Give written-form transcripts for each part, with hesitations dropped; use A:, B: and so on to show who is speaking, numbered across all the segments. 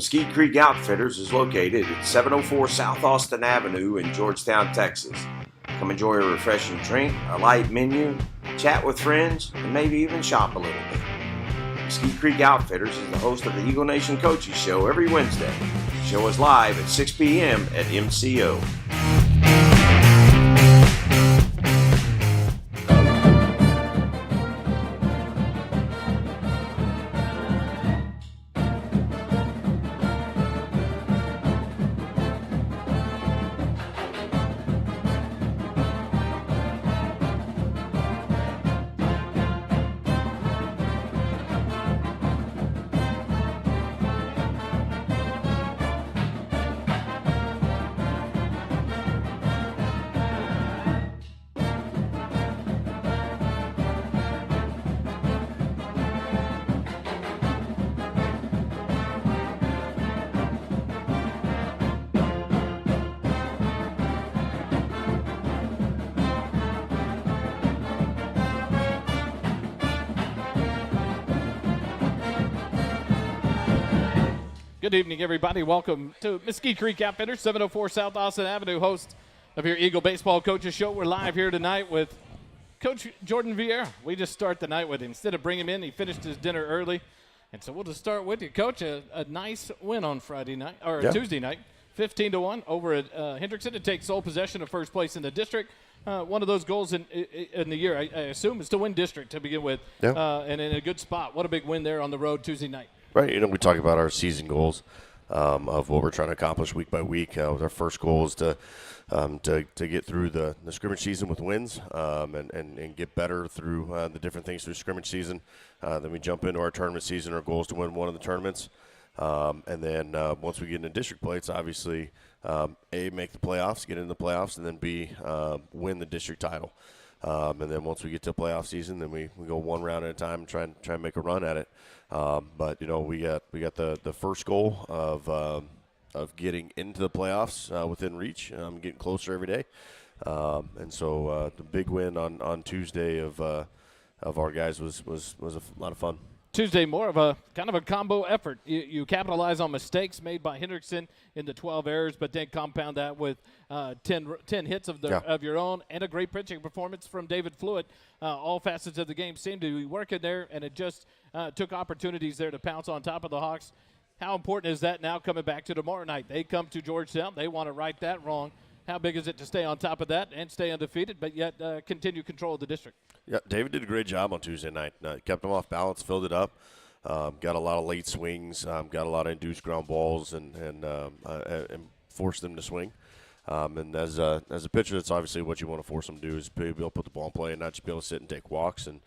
A: Mesquite Creek Outfitters is located at 704 South Austin Avenue in Georgetown, Texas. Come enjoy a refreshing drink, a light menu, chat with friends, and maybe even shop a little bit. Mesquite Creek Outfitters is the host of the Eagle Nation Coaches Show every Wednesday. The show is live at 6 p.m. at MCO.
B: Good evening, everybody. Welcome to Mesquite Creek Outfitters, 704 South Austin Avenue, host of your Eagle Baseball Coaches Show. We're live here tonight with Coach Jordon Vierra. We just start the night with him. Instead of bringing him in, he finished his dinner early. And so we'll just start with you, Coach. A nice win on Friday night, or Tuesday night, 15-1 over at Hendrickson to take sole possession of first place in the district. One of those goals in the year, I assume, is to win district to begin with, and in a good spot. What a big win there on the road Tuesday night.
C: Right, we talk about our season goals of what we're trying to accomplish week by week. Our first goal is to get through the scrimmage season with wins and get better through the different things through scrimmage season. Then we jump into our tournament season. Our goal is to win one of the tournaments. And then once we get into district play, it's obviously, A, make the playoffs, get into the playoffs, and then B, win the district title. And then once we get to playoff season, then we go one round at a time and try and make a run at it. But we got the first goal of getting into the playoffs within reach, getting closer every day. And so the big win on Tuesday of our guys was a lot of fun.
B: Tuesday, more of a kind of a combo effort. You capitalize on mistakes made by Hendrickson in the 12 errors, but then compound that with 10 hits of your own and a great pitching performance from David Fluitt. All facets of the game seemed to be working there, and it just took opportunities there to pounce on top of the Hawks. How important is that now coming back to tomorrow night? They come to Georgetown. They want to right that wrong. How big is it to stay on top of that and stay undefeated, but yet continue control of the district? Yeah,
C: David did a great job on Tuesday night. Kept them off balance, filled it up, got a lot of late swings, got a lot of induced ground balls, and forced them to swing. And as a pitcher, that's obviously what you want to force them to do is be able to put the ball in play and not just be able to sit and take walks and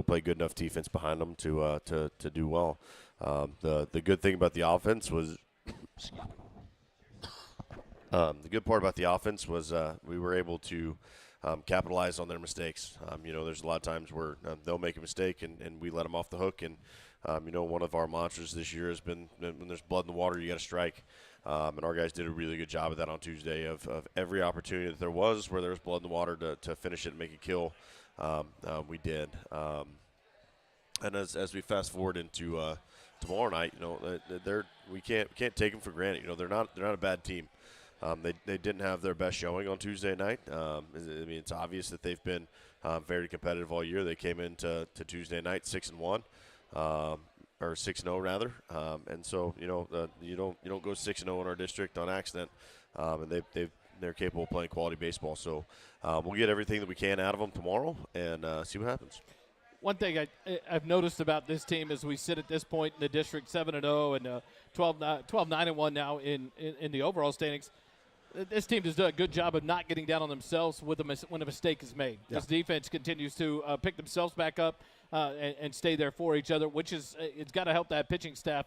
C: play good enough defense behind them to do well. The good thing about the offense was. The good part about the offense was we were able to capitalize on their mistakes. There's a lot of times where they'll make a mistake and we let them off the hook. And, one of our mantras this year has been when there's blood in the water, you got to strike. And our guys did a really good job of that on Tuesday of every opportunity that there was where there was blood in the water to finish it and make a kill. We did. And as we fast forward into tomorrow night, we can't take them for granted. They're not a bad team. They didn't have their best showing on Tuesday night. It's obvious that they've been very competitive all year. They came into Tuesday night 6-1, or 6-0 rather. And so you don't go 6-0 in our district on accident. And they're capable of playing quality baseball. So we'll get everything that we can out of them tomorrow and see what happens.
B: One thing I've noticed about this team as we sit at this point in the district 7-0 and 12-9-1 now in the overall standings. This team does a good job of not getting down on themselves when a mistake is made. Yeah. This defense continues to pick themselves back up and stay there for each other, which is it's got to help that pitching staff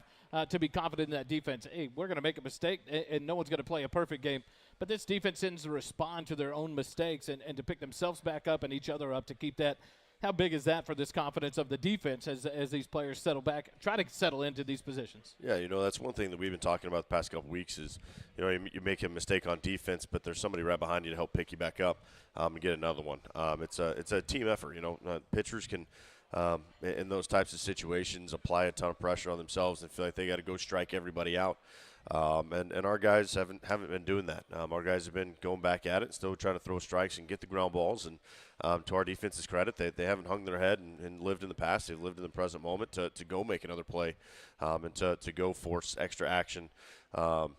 B: to be confident in that defense. Hey, we're going to make a mistake, and no one's going to play a perfect game. But this defense tends to respond to their own mistakes and to pick themselves back up and each other up to keep that. How big is that for this confidence of the defense as these players settle back, try to settle into these positions?
C: Yeah, that's one thing that we've been talking about the past couple of weeks is, you make a mistake on defense, but there's somebody right behind you to help pick you back up and get another one. It's a team effort. Pitchers can in those types of situations, apply a ton of pressure on themselves and feel like they got to go strike everybody out. And our guys haven't been doing that. Our guys have been going back at it, still trying to throw strikes and get the ground balls. And to our defense's credit, they haven't hung their head and lived in the past. They've lived in the present moment to go make another play and to go force extra action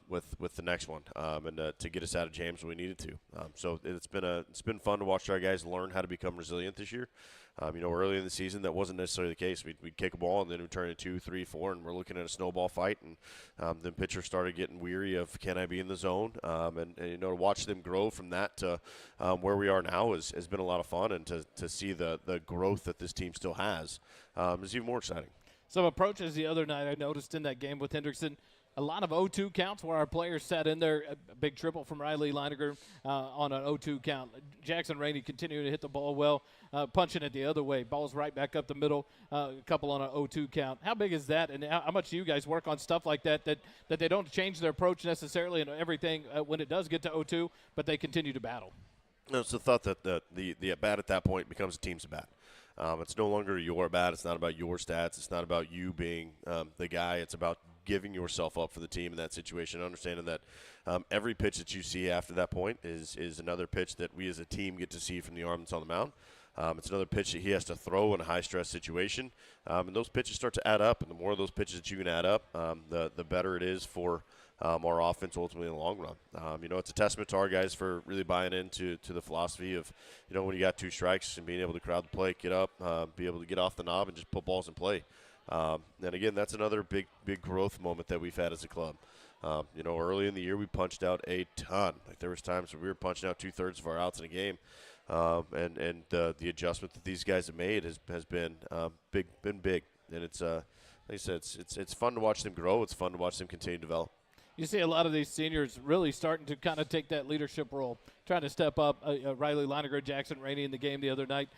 C: with the next one and to get us out of jams when we needed to. So it's been fun to watch our guys learn how to become resilient this year. Early in the season, that wasn't necessarily the case. We'd kick a ball, and then we'd turn it 2, 3, 4, and we're looking at a snowball fight. And then pitchers started getting weary of, can I be in the zone? And to watch them grow from that to where we are now has been a lot of fun. And to see the growth that this team still has is even more exciting.
B: Some approaches the other night I noticed in that game with Hendrickson. A lot of 0-2 counts where our players sat in there. A big triple from Riley Leininger on an 0-2 count. Jackson Rainey continuing to hit the ball well, punching it the other way. Ball's right back up the middle, a couple on an 0-2 count. How big is that, and how much do you guys work on stuff like that they don't change their approach necessarily and everything when it does get to 0-2, but they continue to battle?
C: It's the thought that the at-bat at that point becomes a team's at-bat. It's no longer your at-bat. It's not about your stats. It's not about you being the guy. It's about giving yourself up for the team in that situation, understanding that every pitch that you see after that point is another pitch that we as a team get to see from the arm that's on the mound. It's another pitch that he has to throw in a high-stress situation, and those pitches start to add up, and the more of those pitches that you can add up, the better it is for our offense ultimately in the long run. It's a testament to our guys for really buying into the philosophy of, when you got 2 strikes and being able to crowd the plate, get up, be able to get off the knob and just put balls in play. And again, that's another big growth moment that we've had as a club. Early in the year we punched out a ton. Like there was times where we were punching out 2/3 of our outs in a game, and the adjustment that these guys have made has been big. And it's like I said, it's fun to watch them grow. It's fun to watch them continue to develop.
B: You see a lot of these seniors really starting to kind of take that leadership role, trying to step up. Riley Leininger, Jackson Rainey in the game the other night.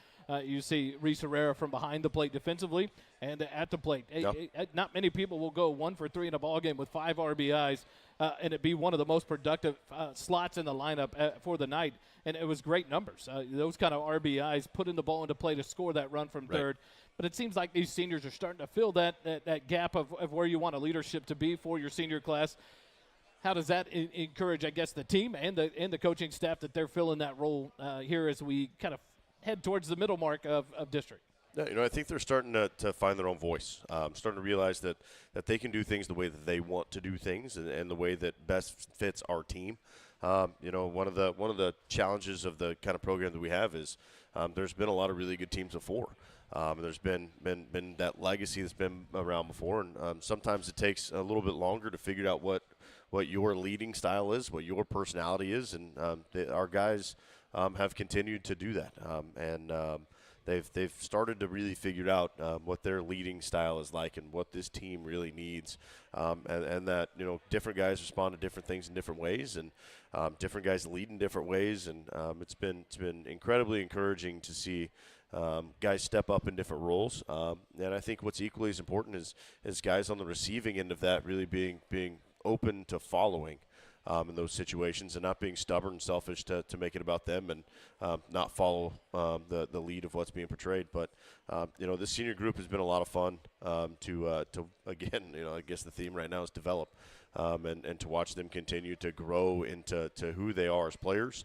B: You see Reese Herrera from behind the plate defensively and at the plate.
C: Yep.
B: Not many people will go 1 for 3 in a ball game with 5 RBIs and it be one of the most productive slots in the lineup for the night. And it was great numbers. Those kind of RBIs, putting the ball into play to score that run from third. But it seems like these seniors are starting to fill that gap of where you want a leadership to be for your senior class. How does that encourage, I guess, the team and the coaching staff that they're filling that role here as we kind of head towards the middle mark of district?
C: Yeah, I think they're starting to find their own voice, starting to realize that they can do things the way that they want to do things and the way that best fits our team. One of the challenges of the kind of program that we have is there's been a lot of really good teams before. There's been that legacy that's been around before, and sometimes it takes a little bit longer to figure out what your leading style is, what your personality is, and our guys have continued to do that, and they've started to really figure out what their leading style is like and what this team really needs, and that different guys respond to different things in different ways, and different guys lead in different ways, and it's been incredibly encouraging to see guys step up in different roles, and I think what's equally as important is guys on the receiving end of that really being open to following in those situations and not being stubborn and selfish to make it about them and not follow the lead of what's being portrayed. But this senior group has been a lot of fun to again, I guess the theme right now is develop, and to watch them continue to grow into who they are as players,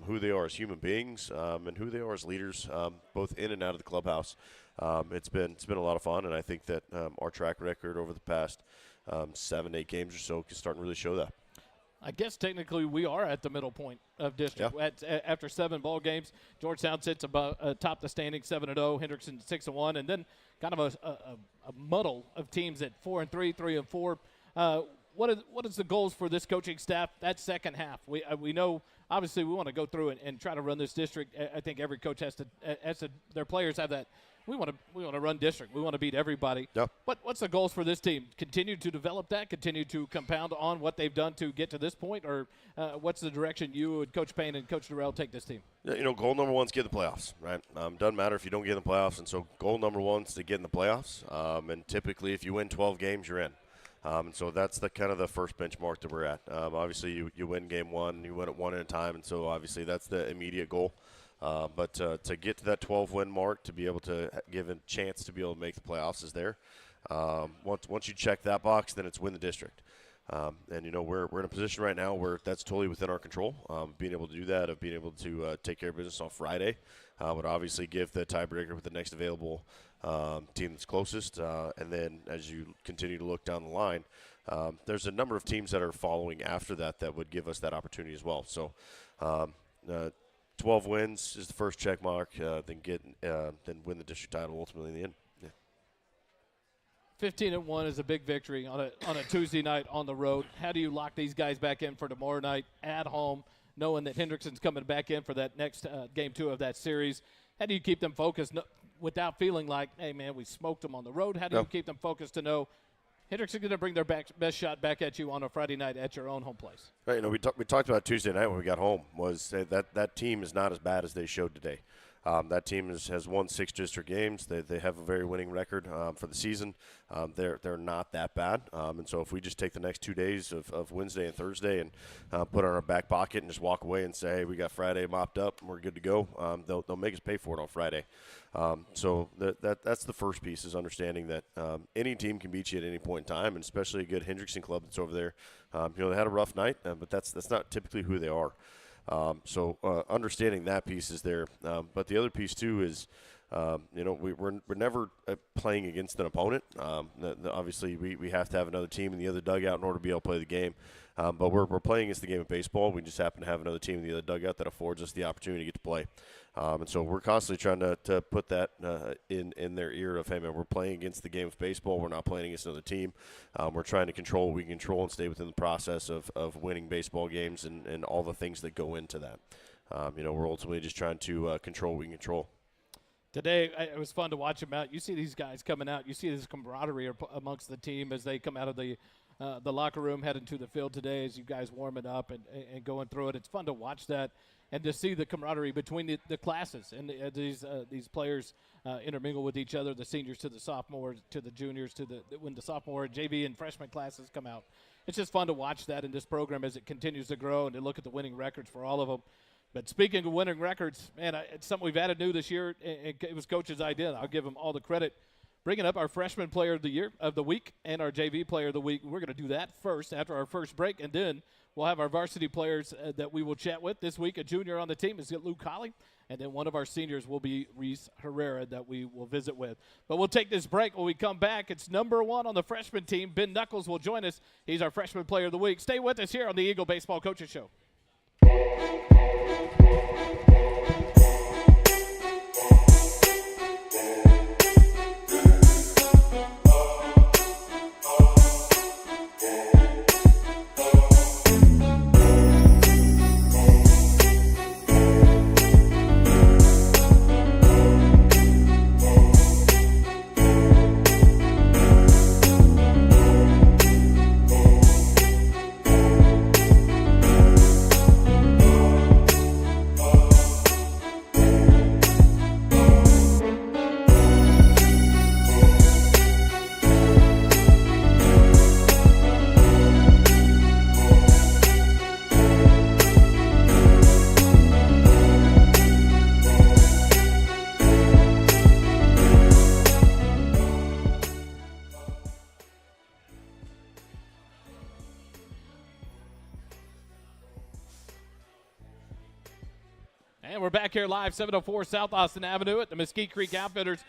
C: who they are as human beings, and who they are as leaders, both in and out of the clubhouse. It's been a lot of fun, and I think that our track record over the past 7-8 games or so is starting to really show that.
B: I guess technically we are at the middle point of district.
C: Yeah.
B: After 7 ball games, Georgetown sits atop the standing 7-0, Hendrickson 6-1, and then kind of a muddle of teams at 4-3, 3-4. What is the goals for this coaching staff that second half? We know obviously we want to go through and try to run this district. I think every coach has to their players have that. We want to run district. We want to beat everybody.
C: Yep.
B: What's the goals for this team? Continue to develop that. Continue to compound on what they've done to get to this point, or what's the direction you and Coach Payne and Coach Durrell take this team?
C: Yeah, goal number 1 is get in the playoffs, right? Doesn't matter if you don't get in the playoffs, and so goal number 1 is to get in the playoffs. And typically, if you win 12 games, you're in. And so that's the kind of the first benchmark that we're at. Obviously, you win game 1, you win it 1 at a time, and so obviously that's the immediate goal. But to get to that 12-win mark, to be able to give a chance to be able to make the playoffs is there. Once you check that box, then it's win the district. And, we're in a position right now where that's totally within our control. Being able to do that, of being able to take care of business on Friday, would obviously give the tiebreaker with the next available team that's closest. And then as you continue to look down the line, there's a number of teams that are following after that would give us that opportunity as well. So 12 wins is the first check mark, then win the district title ultimately in the end.
B: 15-1 is a big victory on a Tuesday night on the road. How do you lock these guys back in for tomorrow night at home, knowing that Hendrickson's coming back in for that next game 2 of that series? How do you keep them focused without feeling like, hey, man, we smoked them on the road? How do you keep them focused to know Hendrickson's going to bring their best shot back at you on a Friday night at your own home place?
C: Right, we talked about Tuesday night when we got home, was that team is not as bad as they showed today. That team has won 6 district games. They have a very winning record for the season. They're not that bad. And so if we just take the next 2 days of Wednesday and Thursday and put it on our back pocket and just walk away and say, hey, we got Friday mopped up and we're good to go, they'll make us pay for it on Friday. So that's the first piece, is understanding that any team can beat you at any point in time, and especially a good Hendrickson club that's over there. They had a rough night, but that's not typically who they are. So understanding that piece is there. But the other piece, too, is, we're never playing against an opponent. Obviously, we have to have another team in the other dugout in order to be able to play the game. But we're playing against the game of baseball. We just happen to have another team in the other dugout that affords us the opportunity to get to play. And so we're constantly trying to put that in their ear of, hey, man, we're playing against the game of baseball. We're not playing against another team. We're trying to control what we can control and stay within the process of winning baseball games and all the things that go into that. We're ultimately just trying to control what we can control.
B: Today, it was fun to watch them out. You see these guys coming out. You see this camaraderie amongst the team as they come out of the locker room, heading to the field today, as you guys warming up and going through it. It's fun to watch that and to see the camaraderie between the classes and these players intermingle with each other, the seniors to the sophomores, to the juniors, when the sophomore, JV, and freshman classes come out. It's just fun to watch that in this program as it continues to grow and to look at the winning records for all of them. But speaking of winning records, man, it's something we've added new this year. It was Coach's idea. I'll give him all the credit. Bringing up our freshman player of the week and our JV player of the week. We're going to do that first after our first break, and then we'll have our varsity players that we will chat with this week. A junior on the team is Luke Holly, and then one of our seniors will be Reese Herrera that we will visit with. But we'll take this break. When we come back, it's number 1 on the freshman team. Ben Knuckles will join us. He's our freshman player of the week. Stay with us here on the Eagle Baseball Coaches Show. And we're back here live, 704 South Austin Avenue at the Mesquite Creek Outfitters.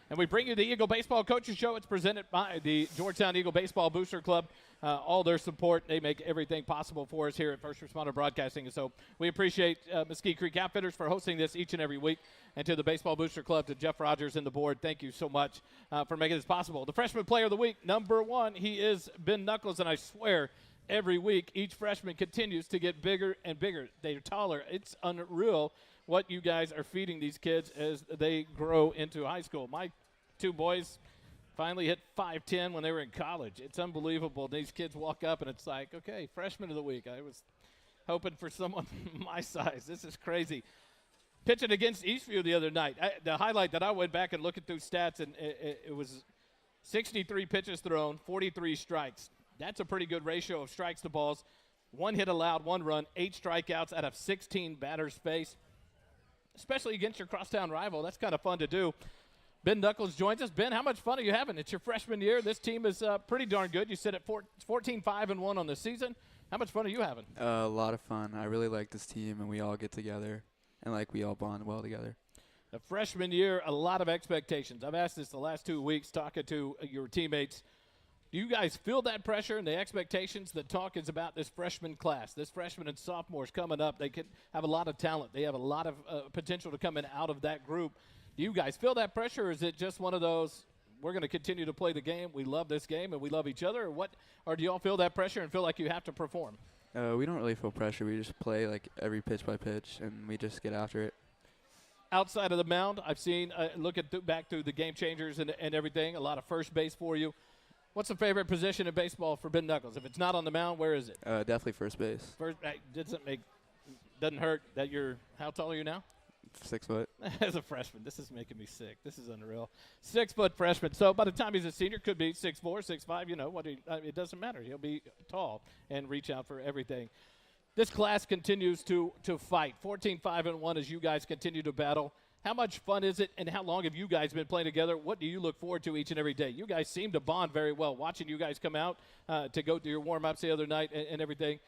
B: And we bring you the Eagle Baseball Coaches Show. It's presented by the Georgetown Eagle Baseball Booster Club. All their support, they make everything possible for us here at First Responder Broadcasting. And so we appreciate Mesquite Creek Outfitters for hosting this each and every week. And to the Baseball Booster Club, to Jeff Rogers and the board, thank you so much for making this possible. The Freshman Player of the Week, number 1, he is Ben Knuckles. And I swear, every week, each freshman continues to get bigger and bigger. They're taller. It's unreal what you guys are feeding these kids as they grow into high school. My 2 boys finally hit 5'10" when they were in college. It's unbelievable. These kids walk up, and it's like, okay, freshman of the week. I was hoping for someone my size. This is crazy. Pitching against Eastview the other night, the highlight that I went back and looked through stats, and it was 63 pitches thrown, 43 strikes. That's a pretty good ratio of strikes to balls. 1 hit allowed, 1 run, 8 strikeouts out of 16 batters faced. especially against your crosstown rival. That's kind of fun to do. Ben Knuckles joins us. Ben, how much fun are you having? It's your freshman year. This team is pretty darn good. You sit at 14-5-1 on the season. How much fun are you having?
D: A lot of fun. I really like this team, and we all get together, and we all bond well together.
B: The freshman year, a lot of expectations. I've asked this the last 2 weeks talking to your teammates. Do you guys feel that pressure and the expectations? The talk is about this freshman class, this freshman and sophomores coming up. They could have a lot of talent. They have a lot of potential to come in out of that group. Do you guys feel that pressure, or is it just one of those, we're going to continue to play the game, we love this game, and we love each other? Or do you all feel that pressure and feel like you have to perform?
D: We don't really feel pressure. We just play every pitch by pitch, and we just get after it.
B: Outside of the mound, I've seen, back through the game changers and everything, a lot of first base for you. What's the favorite position in baseball for Ben Knuckles? If it's not on the mound, where is it?
D: Definitely first base.
B: Doesn't hurt that you're, how tall are you now?
D: 6 foot.
B: As a freshman, this is making me sick. This is unreal. 6 foot freshman. So by the time he's a senior, could be 6'4", 6'5", it doesn't matter. He'll be tall and reach out for everything. This class continues to fight. 14-5-1 as you guys continue to battle. How much fun is it, and how long have you guys been playing together? What do you look forward to each and every day? You guys seem to bond very well. Watching you guys come out to go to your warm-ups the other night and everything.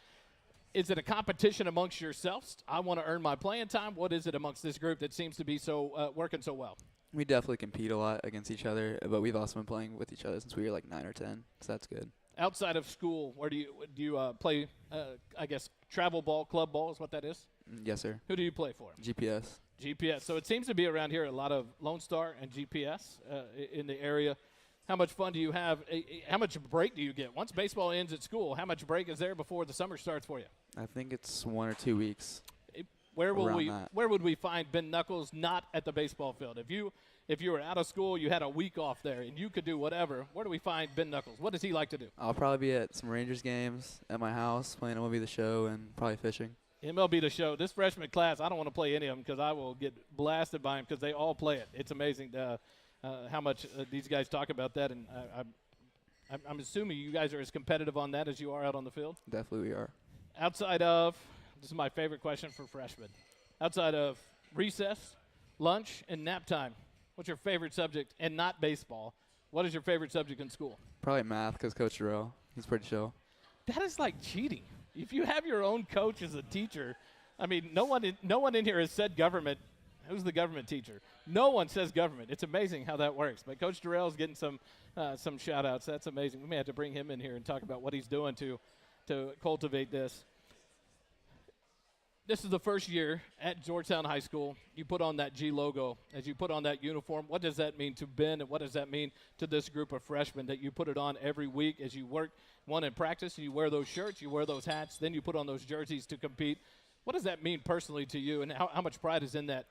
B: Is it a competition amongst yourselves? I want to earn my playing time. What is it amongst this group that seems to be so working so well?
D: We definitely compete a lot against each other, but we've also been playing with each other since we were 9 or 10, so that's good.
B: Outside of school, where do you play, I guess, travel ball, club ball is what that is?
D: Yes, sir.
B: Who do you play for?
D: GPS.
B: GPS. So it seems to be around here a lot of Lone Star and GPS in the area. How much fun do you have? How much break do you get? Once baseball ends at school, how much break is there before the summer starts for you?
D: I think it's 1 or 2 weeks.
B: Where would we find Ben Knuckles not at the baseball field? If you were out of school, you had a week off there, and you could do whatever, where do we find Ben Knuckles? What does he like to do?
D: I'll probably be at some Rangers games at my house, playing MLB The Show, and probably fishing.
B: MLB The Show. This freshman class, I don't want to play any of them because I will get blasted by them because they all play it. It's amazing how much these guys talk about that, and I'm assuming you guys are as competitive on that as you are out on the field?
D: Definitely we are.
B: Outside of, this is my favorite question for freshmen, outside of recess, lunch, and nap time, what's your favorite subject, and not baseball? What is your favorite subject in school?
D: Probably math because Coach Jarrell, he's pretty chill.
B: That is like cheating. If you have your own coach as a teacher, I mean, no one in here has said government. Who's the government teacher? No one says government. It's amazing how that works. But Coach Durrell is getting some shout-outs. That's amazing. We may have to bring him in here and talk about what he's doing to cultivate this. This is the first year at Georgetown High School. You put on that G logo. As you put on that uniform, what does that mean to Ben, and what does that mean to this group of freshmen that you put it on every week as you work, one in practice, you wear those shirts, you wear those hats, then you put on those jerseys to compete. What does that mean personally to you, and how much pride is in that?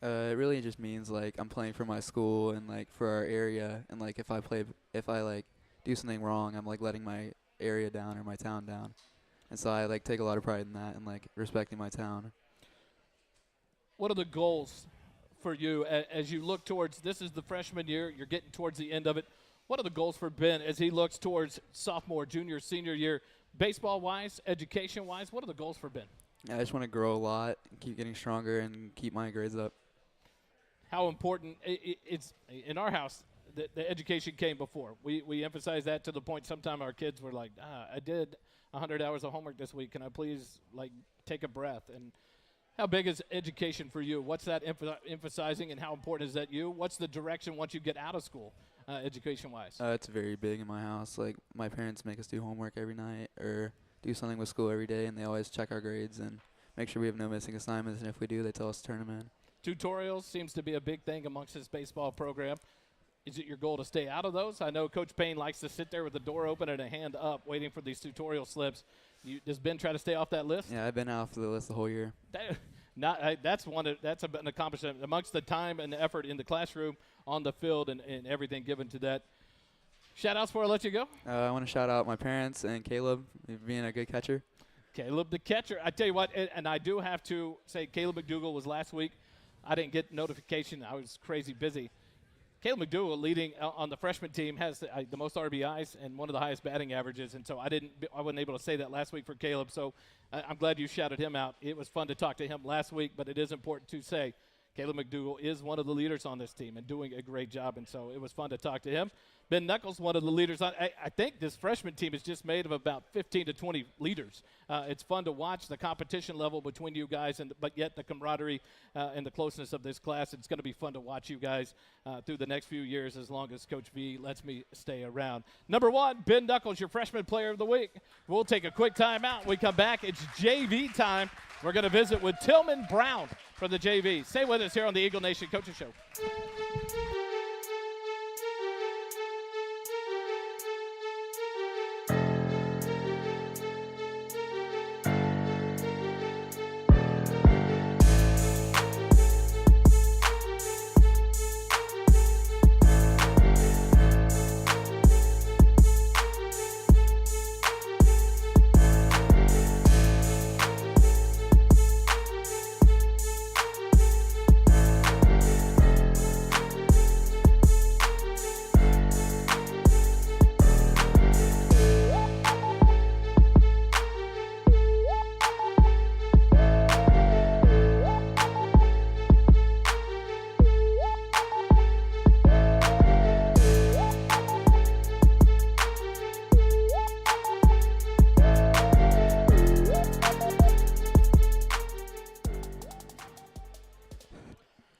D: It really just means I'm playing for my school and for our area, and if I do something wrong, I'm letting my area down or my town down. And so I take a lot of pride in that and respecting my town.
B: What are the goals for you as you look towards, this is the freshman year, you're getting towards the end of it. What are the goals for Ben as he looks towards sophomore, junior, senior year, baseball-wise, education-wise? What are the goals for Ben?
D: I just want to grow a lot, and keep getting stronger, and keep my grades up.
B: How important it's in our house, the education came before. We emphasize that to the point sometime our kids were like, I did 100 hours of homework this week. Can I please take a breath? And how big is education for you? What's that emphasizing, and how important is that you? What's the direction once you get out of school, education-wise?
D: It's very big in my house. My parents make us do homework every night or do something with school every day, and they always check our grades and make sure we have no missing assignments. And if we do, they tell us to turn them in.
B: Tutorials seems to be a big thing amongst this baseball program. Is it your goal to stay out of those? I know Coach Payne likes to sit there with the door open and a hand up waiting for these tutorial slips. Does Ben try to stay off that list?
D: Yeah, I've been off the list the whole year.
B: That's an accomplishment amongst the time and the effort in the classroom, on the field, and everything given to that. Shout-outs before I let you go?
D: I want to shout out my parents and Caleb for being a good catcher.
B: Caleb the catcher. I tell you what, and I do have to say Caleb McDougal was last week. I didn't get notification. I was crazy busy. Caleb McDougal, leading on the freshman team, has the most RBIs and one of the highest batting averages, and so I wasn't able to say that last week for Caleb, so I'm glad you shouted him out. It was fun to talk to him last week, but it is important to say Caleb McDougal is one of the leaders on this team and doing a great job, and so it was fun to talk to him. Ben Knuckles, one of the leaders. I think this freshman team is just made of about 15 to 20 leaders. It's fun to watch the competition level between you guys, but yet the camaraderie and the closeness of this class. It's going to be fun to watch you guys through the next few years as long as Coach V lets me stay around. Number 1, Ben Knuckles, your freshman player of the week. We'll take a quick timeout. When we come back, it's JV time. We're going to visit with Tillman Brown from the JV. Stay with us here on the Eagle Nation Coaches Show.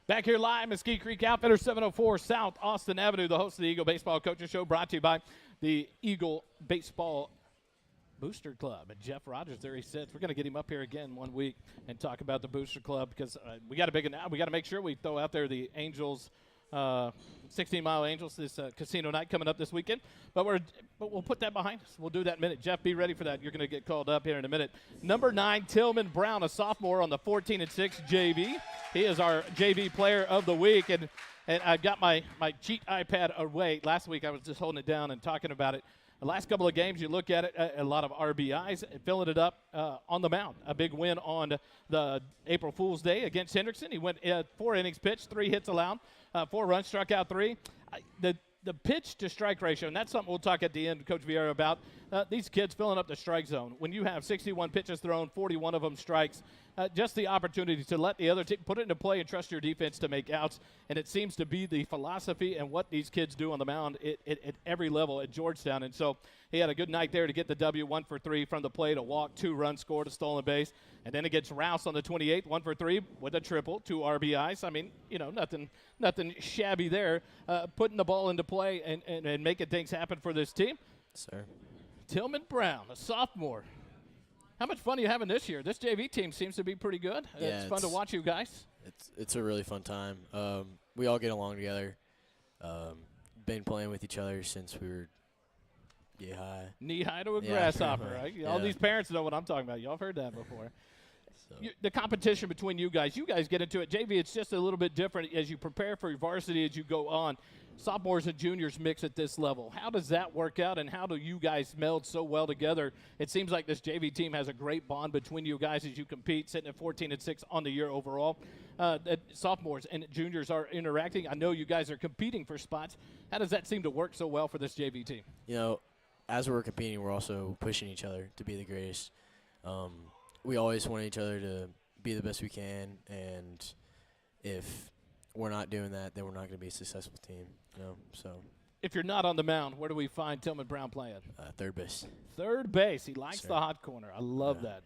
B: Back here live, Mesquite Creek Outfitter, 704 South Austin Avenue, the host of the Eagle Baseball Coaching Show, brought to you by the Eagle Baseball Booster Club. And Jeff Rogers, there he sits. We're going to get him up here again one week and talk about the Booster Club because we got to make sure we throw out there the Angels, 16-Mile Angels, this casino night coming up this weekend. But we'll put that behind us. We'll do that in a minute. Jeff, be ready for that. You're going to get called up here in a minute. Number 9, Tillman Brown, a sophomore on the 14-6 JV. He is our JV player of the week. And I've got my cheat iPad away. Last week I was just holding it down and talking about it. The last couple of games, you look at it, a lot of RBIs, filling it up on the mound. A big win on the April Fool's Day against Hendrickson. He went 4 innings pitched, 3 hits allowed, 4 runs, struck out 3. The pitch-to-strike ratio, and that's something we'll talk at the end, Coach Vierra, about. These kids filling up the strike zone. When you have 61 pitches thrown, 41 of them strikes, just the opportunity to let the other team put it into play and trust your defense to make outs. And it seems to be the philosophy and what these kids do on the mound at every level at Georgetown. And so he had a good night there to get the W, 1 for 3 from the plate, a walk, 2 runs scored, a stolen base. And then it gets Rouse on the 28th, 1 for 3 with a triple, 2 RBIs. I mean, nothing shabby there. Putting the ball into play and making things happen for this team.
E: Sir.
B: Tillman Brown, a sophomore. How much fun are you having this year? This JV team seems to be pretty good.
E: Yeah,
B: it's fun to watch you guys.
E: It's a really fun time. We all get along together. Been playing with each other since we were
B: knee-high to a
E: Yeah,
B: grasshopper,
E: pretty much.
B: right?
E: Yeah.
B: All these parents know what I'm talking about. Y'all have heard that before.
E: So.
B: The competition between you guys get into it. JV, it's just a little bit different as you prepare for your varsity as you go on. Sophomores and juniors mix at this level. How does that work out, and how do you guys meld so well together? It seems like this JV team has a great bond between you guys as you compete, sitting at 14-6 on the year overall. Sophomores and juniors are interacting. I know you guys are competing for spots. How does that seem to work so well for this JV team?
E: You know, as we're competing, we're also pushing each other to be the greatest. We always want each other to be the best we can, and if we're not doing that, then we're not going to be a successful team. So.
B: If you're not on the mound, where do we find Tillman Brown playing?
E: Third base.
B: Third base. He likes
E: Sir.
B: the hot corner. I love that.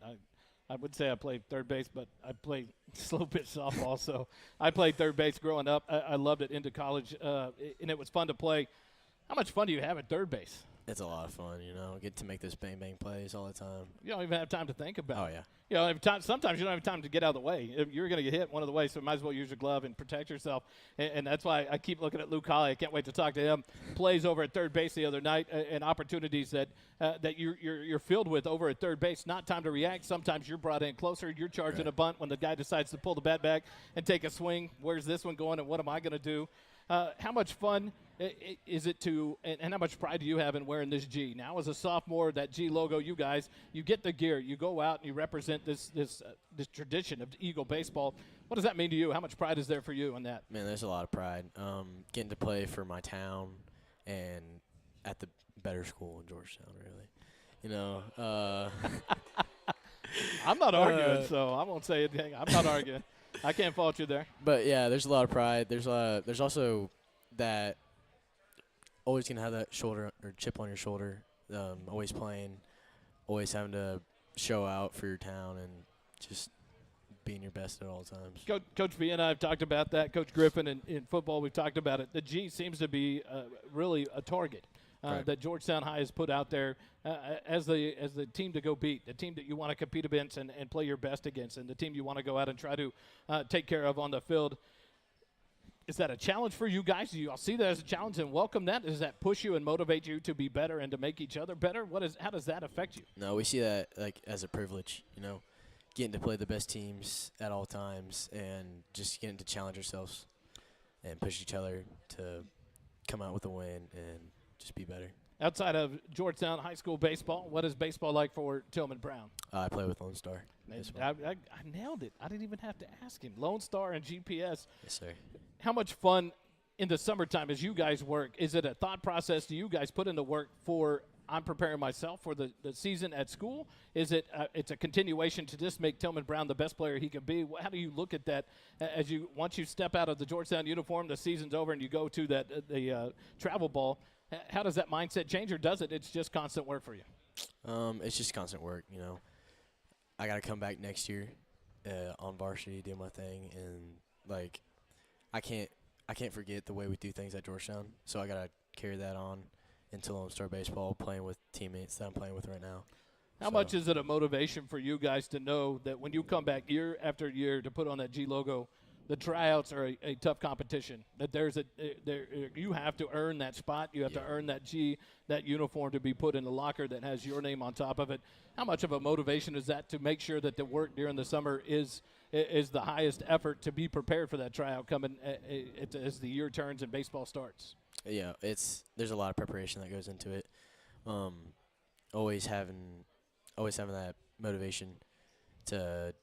B: I would say I played third base, but I played slow pitch softball, so I played third base growing up. I loved it into college, and it was fun to play. How much fun do you have at third base?
E: It's a lot of fun, Get to make those bang-bang plays all the time.
B: You don't even have time to think about it.
E: Oh, yeah.
B: Sometimes you don't have time to get out of the way. You're going to get hit one of the ways, so you might as well use your glove and protect yourself. And that's why I keep looking at Luke Holly. I can't wait to talk to him. Plays over at third base the other night, and opportunities that you're filled with over at third base. Not time to react. Sometimes you're brought in closer. You're charging a bunt when the guy decides to pull the bat back and take a swing. Where's this one going, and what am I going to do? How much fun is it and how much pride do you have in wearing this G? Now as a sophomore, that G logo, you get the gear. You go out and you represent this tradition of Eagle baseball. What does that mean to you? How much pride is there for you in that?
E: Man, there's a lot of pride. Getting to play for my town and at the better school in Georgetown, really.
B: I'm not arguing, so I won't say anything. I'm not arguing. I can't fault you there.
E: But yeah, there's a lot of pride. There's also that always gonna have that shoulder or chip on your shoulder. Always playing, always having to show out for your town and just being your best at all times.
B: Coach V and I have talked about that. Coach Griffin in football, we've talked about it. The G seems to be really a target
E: Right.
B: that Georgetown High has put out there as the team to go beat, the team that you want to compete against and play your best against, and the team you want to go out and try to take care of on the field. Is that a challenge for you guys? Do you all see that as a challenge and welcome that? Does that push you and motivate you to be better and to make each other better? How does that affect you?
E: No, we see that like as a privilege, getting to play the best teams at all times and just getting to challenge ourselves and push each other to come out with a win and just be better.
B: Outside of Georgetown High School baseball, what is baseball like for Tillman Brown?
E: I play with Lone Star.
B: I nailed it. I didn't even have to ask him. Lone Star and GPS.
E: Yes, sir.
B: How much fun in the summertime as you guys work? Is it a thought process? Do you guys put in the work for I'm preparing myself for the season at school? Is it it's a continuation to just make Tillman Brown the best player he can be? How do you look at that as once you step out of the Georgetown uniform, the season's over, and you go to the travel ball? How does that mindset change, or does it? It's just constant work for you.
E: It's just constant work. I got to come back next year on varsity, do my thing, and like I can't forget the way we do things at Georgetown. So I got to carry that on into Lone Star baseball, playing with teammates that I'm playing with right now.
B: How much is it a motivation for you guys to know that when you come back year after year to put on that G logo, the tryouts are a tough competition, that you have to earn that spot, you have to earn that G, that uniform to be put in the locker that has your name on top of it. How much of a motivation is that to make sure that the work during the summer is the highest effort to be prepared for that tryout coming as the year turns and baseball starts?
E: Yeah, there's a lot of preparation that goes into it. Always having that motivation to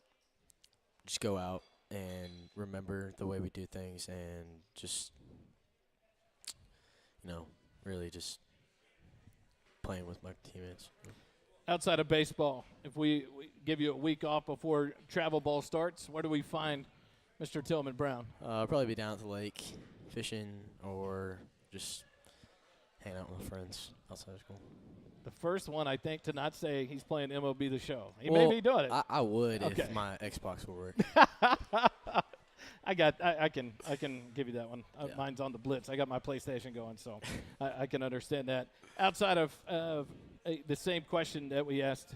E: just go out and remember the way we do things and just, really just playing with my teammates.
B: Outside of baseball, if we give you a week off before travel ball starts, where do we find Mr. Tillman Brown?
E: I'll probably be down at the lake fishing or just hanging out with my friends outside of school.
B: The first one, I think, to not say he's playing MLB The Show. He may be doing it.
E: I would
B: Okay.
E: if my Xbox would work.
B: I can give you that one.
E: Yeah.
B: Mine's on the Blitz. I got my PlayStation going, so I can understand that. Outside of the same question that we asked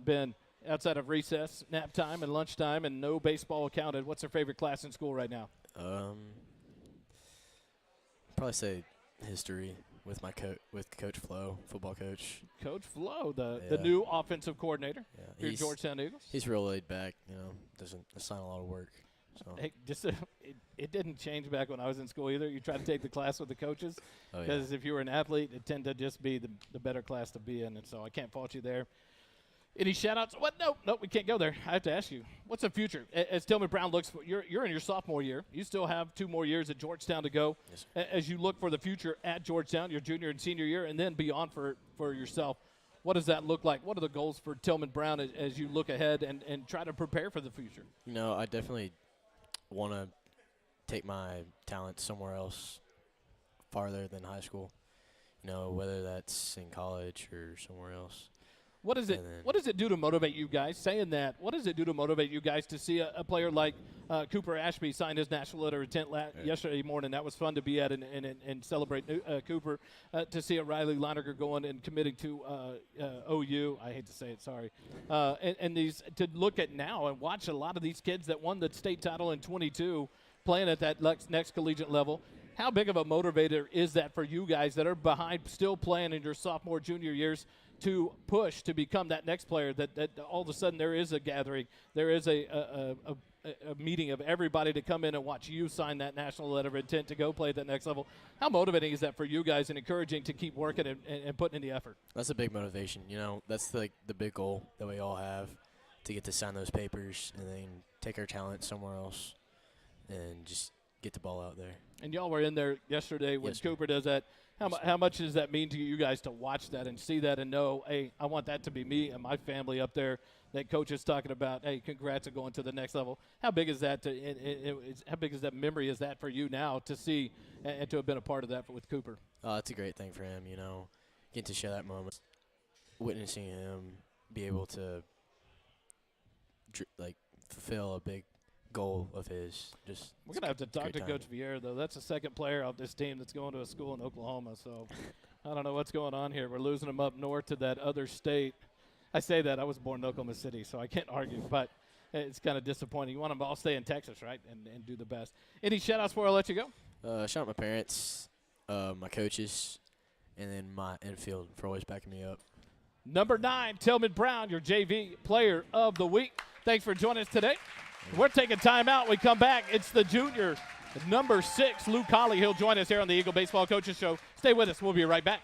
B: Ben, outside of recess, nap time, and lunchtime, and no baseball counted, what's your favorite class in school right now?
E: Probably say history with Coach Flo, football coach.
B: Coach Flo, the new offensive coordinator for your Georgetown Eagles.
E: He's real laid back, doesn't assign a lot of work. So.
B: Hey, it didn't change back when I was in school either. You try to take the class with the coaches because if you were an athlete, it tended to just be the better class to be in, and so I can't fault you there. Any shout-outs? What? No, we can't go there. I have to ask you, what's the future? As Tillman Brown looks for, you're in your sophomore year. You still have 2 more years at Georgetown to go.
E: Yes,
B: as you look for the future at Georgetown, your junior and senior year, and then beyond for yourself, what does that look like? What are the goals for Tillman Brown as you look ahead and try to prepare for the future?
E: I definitely want to take my talent somewhere else farther than high school, whether that's in college or somewhere else.
B: What does it do to motivate you guys? Saying that, what does it do to motivate you guys to see a player like Cooper Ashby sign his national letter of intent yesterday morning? That was fun to be at and celebrate Cooper. To see a Riley Leinecker going and committing to OU. I hate to say it, sorry. And these to look at now and watch a lot of these kids that won the state title in 22 playing at that next collegiate level. How big of a motivator is that for you guys that are behind, still playing in your sophomore, junior years, to push to become that next player, that all of a sudden there is a gathering, there is a meeting of everybody to come in and watch you sign that national letter of intent to go play at that next level? How motivating is that for you guys and encouraging to keep working and putting in the effort?
E: That's a big motivation. That's like the big goal that we all have, to get to sign those papers and then take our talent somewhere else and just get the ball out there.
B: And y'all were in there yesterday when
E: Yes, sir.
B: Cooper does that. How much does that mean to you guys to watch that and see that and know, hey, I want that to be me and my family up there that coach is talking about, hey, congrats on going to the next level. How big is that how big is that memory is that for you now to see and to have been a part of that with Cooper?
E: It's a great thing for him, you know, getting to share that moment, witnessing him be able to fulfill a big goal of his.
B: We're gonna have to talk to
E: time.
B: Coach Vierra, though. That's the second player of this team that's going to a school in Oklahoma. So I don't know what's going on here. We're losing him up north to that other state. I say that. I was born in Oklahoma City, so I can't argue. But it's kind of disappointing. You want them to all stay in Texas, right, and do the best. Any shout-outs before I let you go?
E: Shout out my parents, my coaches, and then my infield for always backing me up.
B: Number 9, Tillman Brown, your JV Player of the Week. Thanks for joining us today. We're taking time out. We come back. It's the junior, number 6, Luke Colley. He'll join us here on the Eagle Baseball Coaches Show. Stay with us. We'll be right back.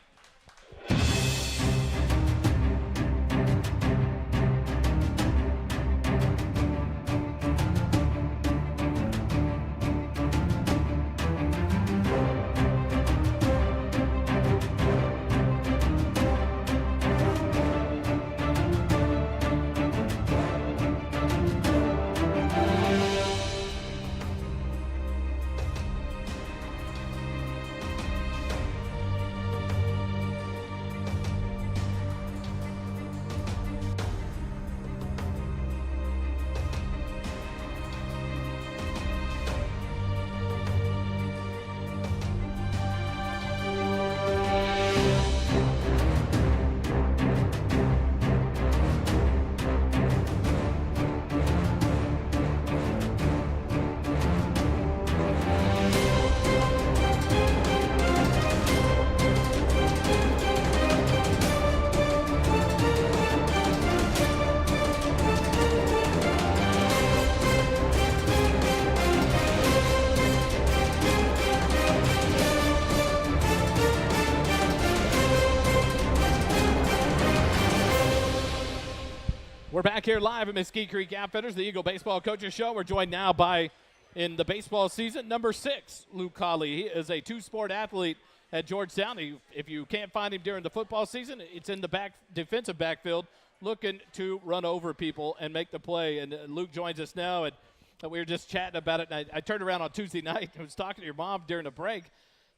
B: We're back here live at Mesquite Creek Outfitters, the Eagle Baseball Coaches Show. We're joined now by, in the baseball season, number 6, Luke Colley. He is a two-sport athlete at Georgetown. If you can't find him during the football season, it's in the defensive backfield looking to run over people and make the play. And Luke joins us now, and we were just chatting about it. And I turned around on Tuesday night and was talking to your mom during the break.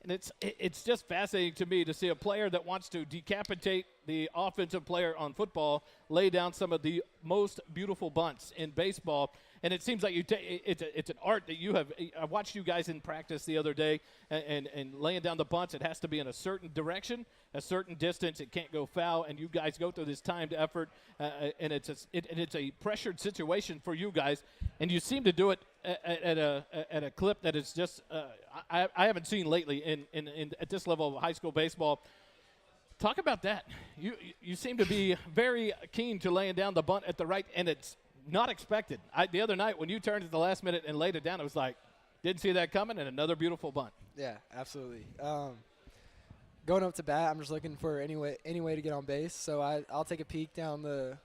B: And it's just fascinating to me to see a player that wants to decapitate the offensive player on football lay down some of the most beautiful bunts in baseball. And it seems like it's an art that you have. I watched you guys in practice the other day and laying down the bunts. It has to be in a certain direction, a certain distance. It can't go foul. And you guys go through this timed effort, and it's a pressured situation for you guys. And you seem to do it at a clip that is just I haven't seen lately at this level of high school baseball. Talk about that. You seem to be very keen to laying down the bunt at the right, and it's not expected. The other night when you turned at the last minute and laid it down, it was like, didn't see that coming, and another beautiful bunt.
F: Yeah, absolutely. Going up to bat, I'm just looking for any way to get on base. So I'll take a peek down the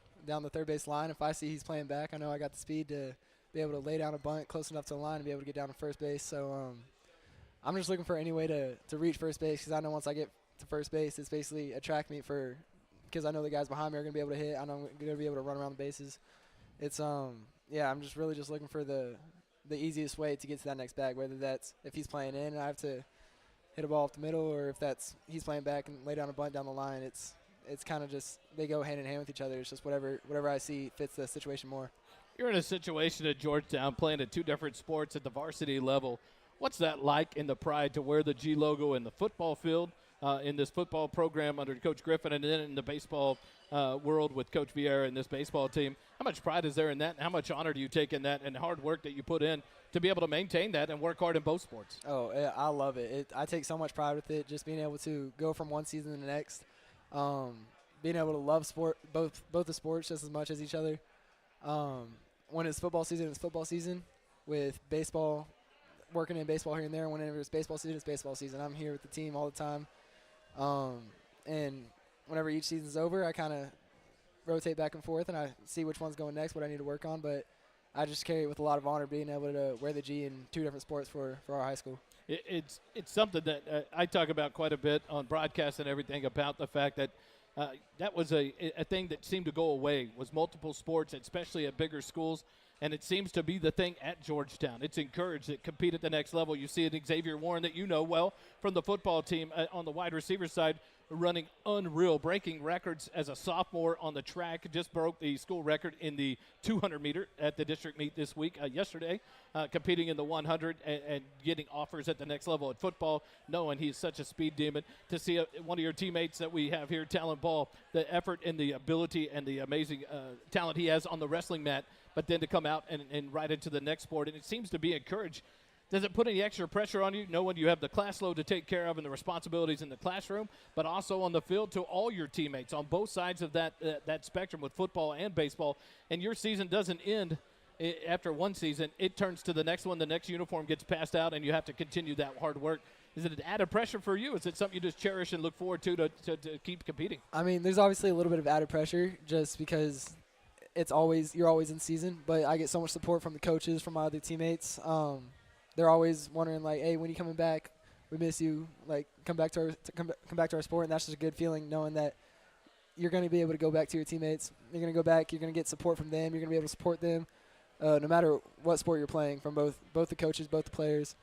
F: third base line. If I see he's playing back, I know I got the speed to be able to lay down a bunt close enough to the line and be able to get down to first base. So I'm just looking for any way to reach first base, because I know once I get to first base, it's basically a track meet because I know the guys behind me are going to be able to hit. I know I'm going to be able to run around the bases. It's I'm just really just looking for the easiest way to get to that next bag, whether that's if he's playing in and I have to hit a ball off the middle, or if that's he's playing back and lay down a bunt down the line. It's kind of just they go hand in hand with each other. It's just whatever I see fits the situation more.
B: You're in a situation at Georgetown playing at two different sports at the varsity level. What's that like in the pride to wear the G logo in the football field, in this football program under Coach Griffin, and then in the baseball world with Coach Vierra and this baseball team? How much pride is there in that, and how much honor do you take in that, and hard work that you put in to be able to maintain that and work hard in both sports?
F: Oh, yeah, I love it. I take so much pride with it, just being able to go from one season to the next, being able to love both the sports just as much as each other. When it's football season, it's football season. With baseball, working in baseball here and there, whenever it's baseball season, it's baseball season. I'm here with the team all the time. And whenever each season's over, I kind of rotate back and forth, and I see which one's going next, what I need to work on. But I just carry it with a lot of honor being able to wear the G in 2 different sports for our high school.
B: It's something that I talk about quite a bit on broadcast and everything about the fact that that was a thing that seemed to go away, was multiple sports, especially at bigger schools. And it seems to be the thing at Georgetown. It's encouraged to compete at the next level. You see an Xavier Warren that you know well from the football team on the wide receiver side, running unreal, breaking records as a sophomore on the track. Just broke the school record in the 200-meter at the district meet this week, yesterday, competing in the 100 and getting offers at the next level at football, knowing he's such a speed demon. To see one of your teammates that we have here, Talon Ball, the effort and the ability and the amazing talent he has on the wrestling mat, but then to come out and right into the next sport. And it seems to be encouraged. Does it put any extra pressure on you, knowing you have the class load to take care of and the responsibilities in the classroom, but also on the field to all your teammates on both sides of that spectrum with football and baseball? And your season doesn't end after one season. It turns to the next one. The next uniform gets passed out, and you have to continue that hard work. Is it an added pressure for you? Is it something you just cherish and look forward to keep competing?
F: I mean, there's obviously a little bit of added pressure just because you're always in season, but I get so much support from the coaches, from my other teammates. They're always wondering, like, hey, when are you coming back? We miss you. Like, come back to our sport. And that's just a good feeling, knowing that you're going to be able to go back to your teammates. You're going to go back. You're going to get support from them. You're going to be able to support them no matter what sport you're playing, from both the coaches, both the players.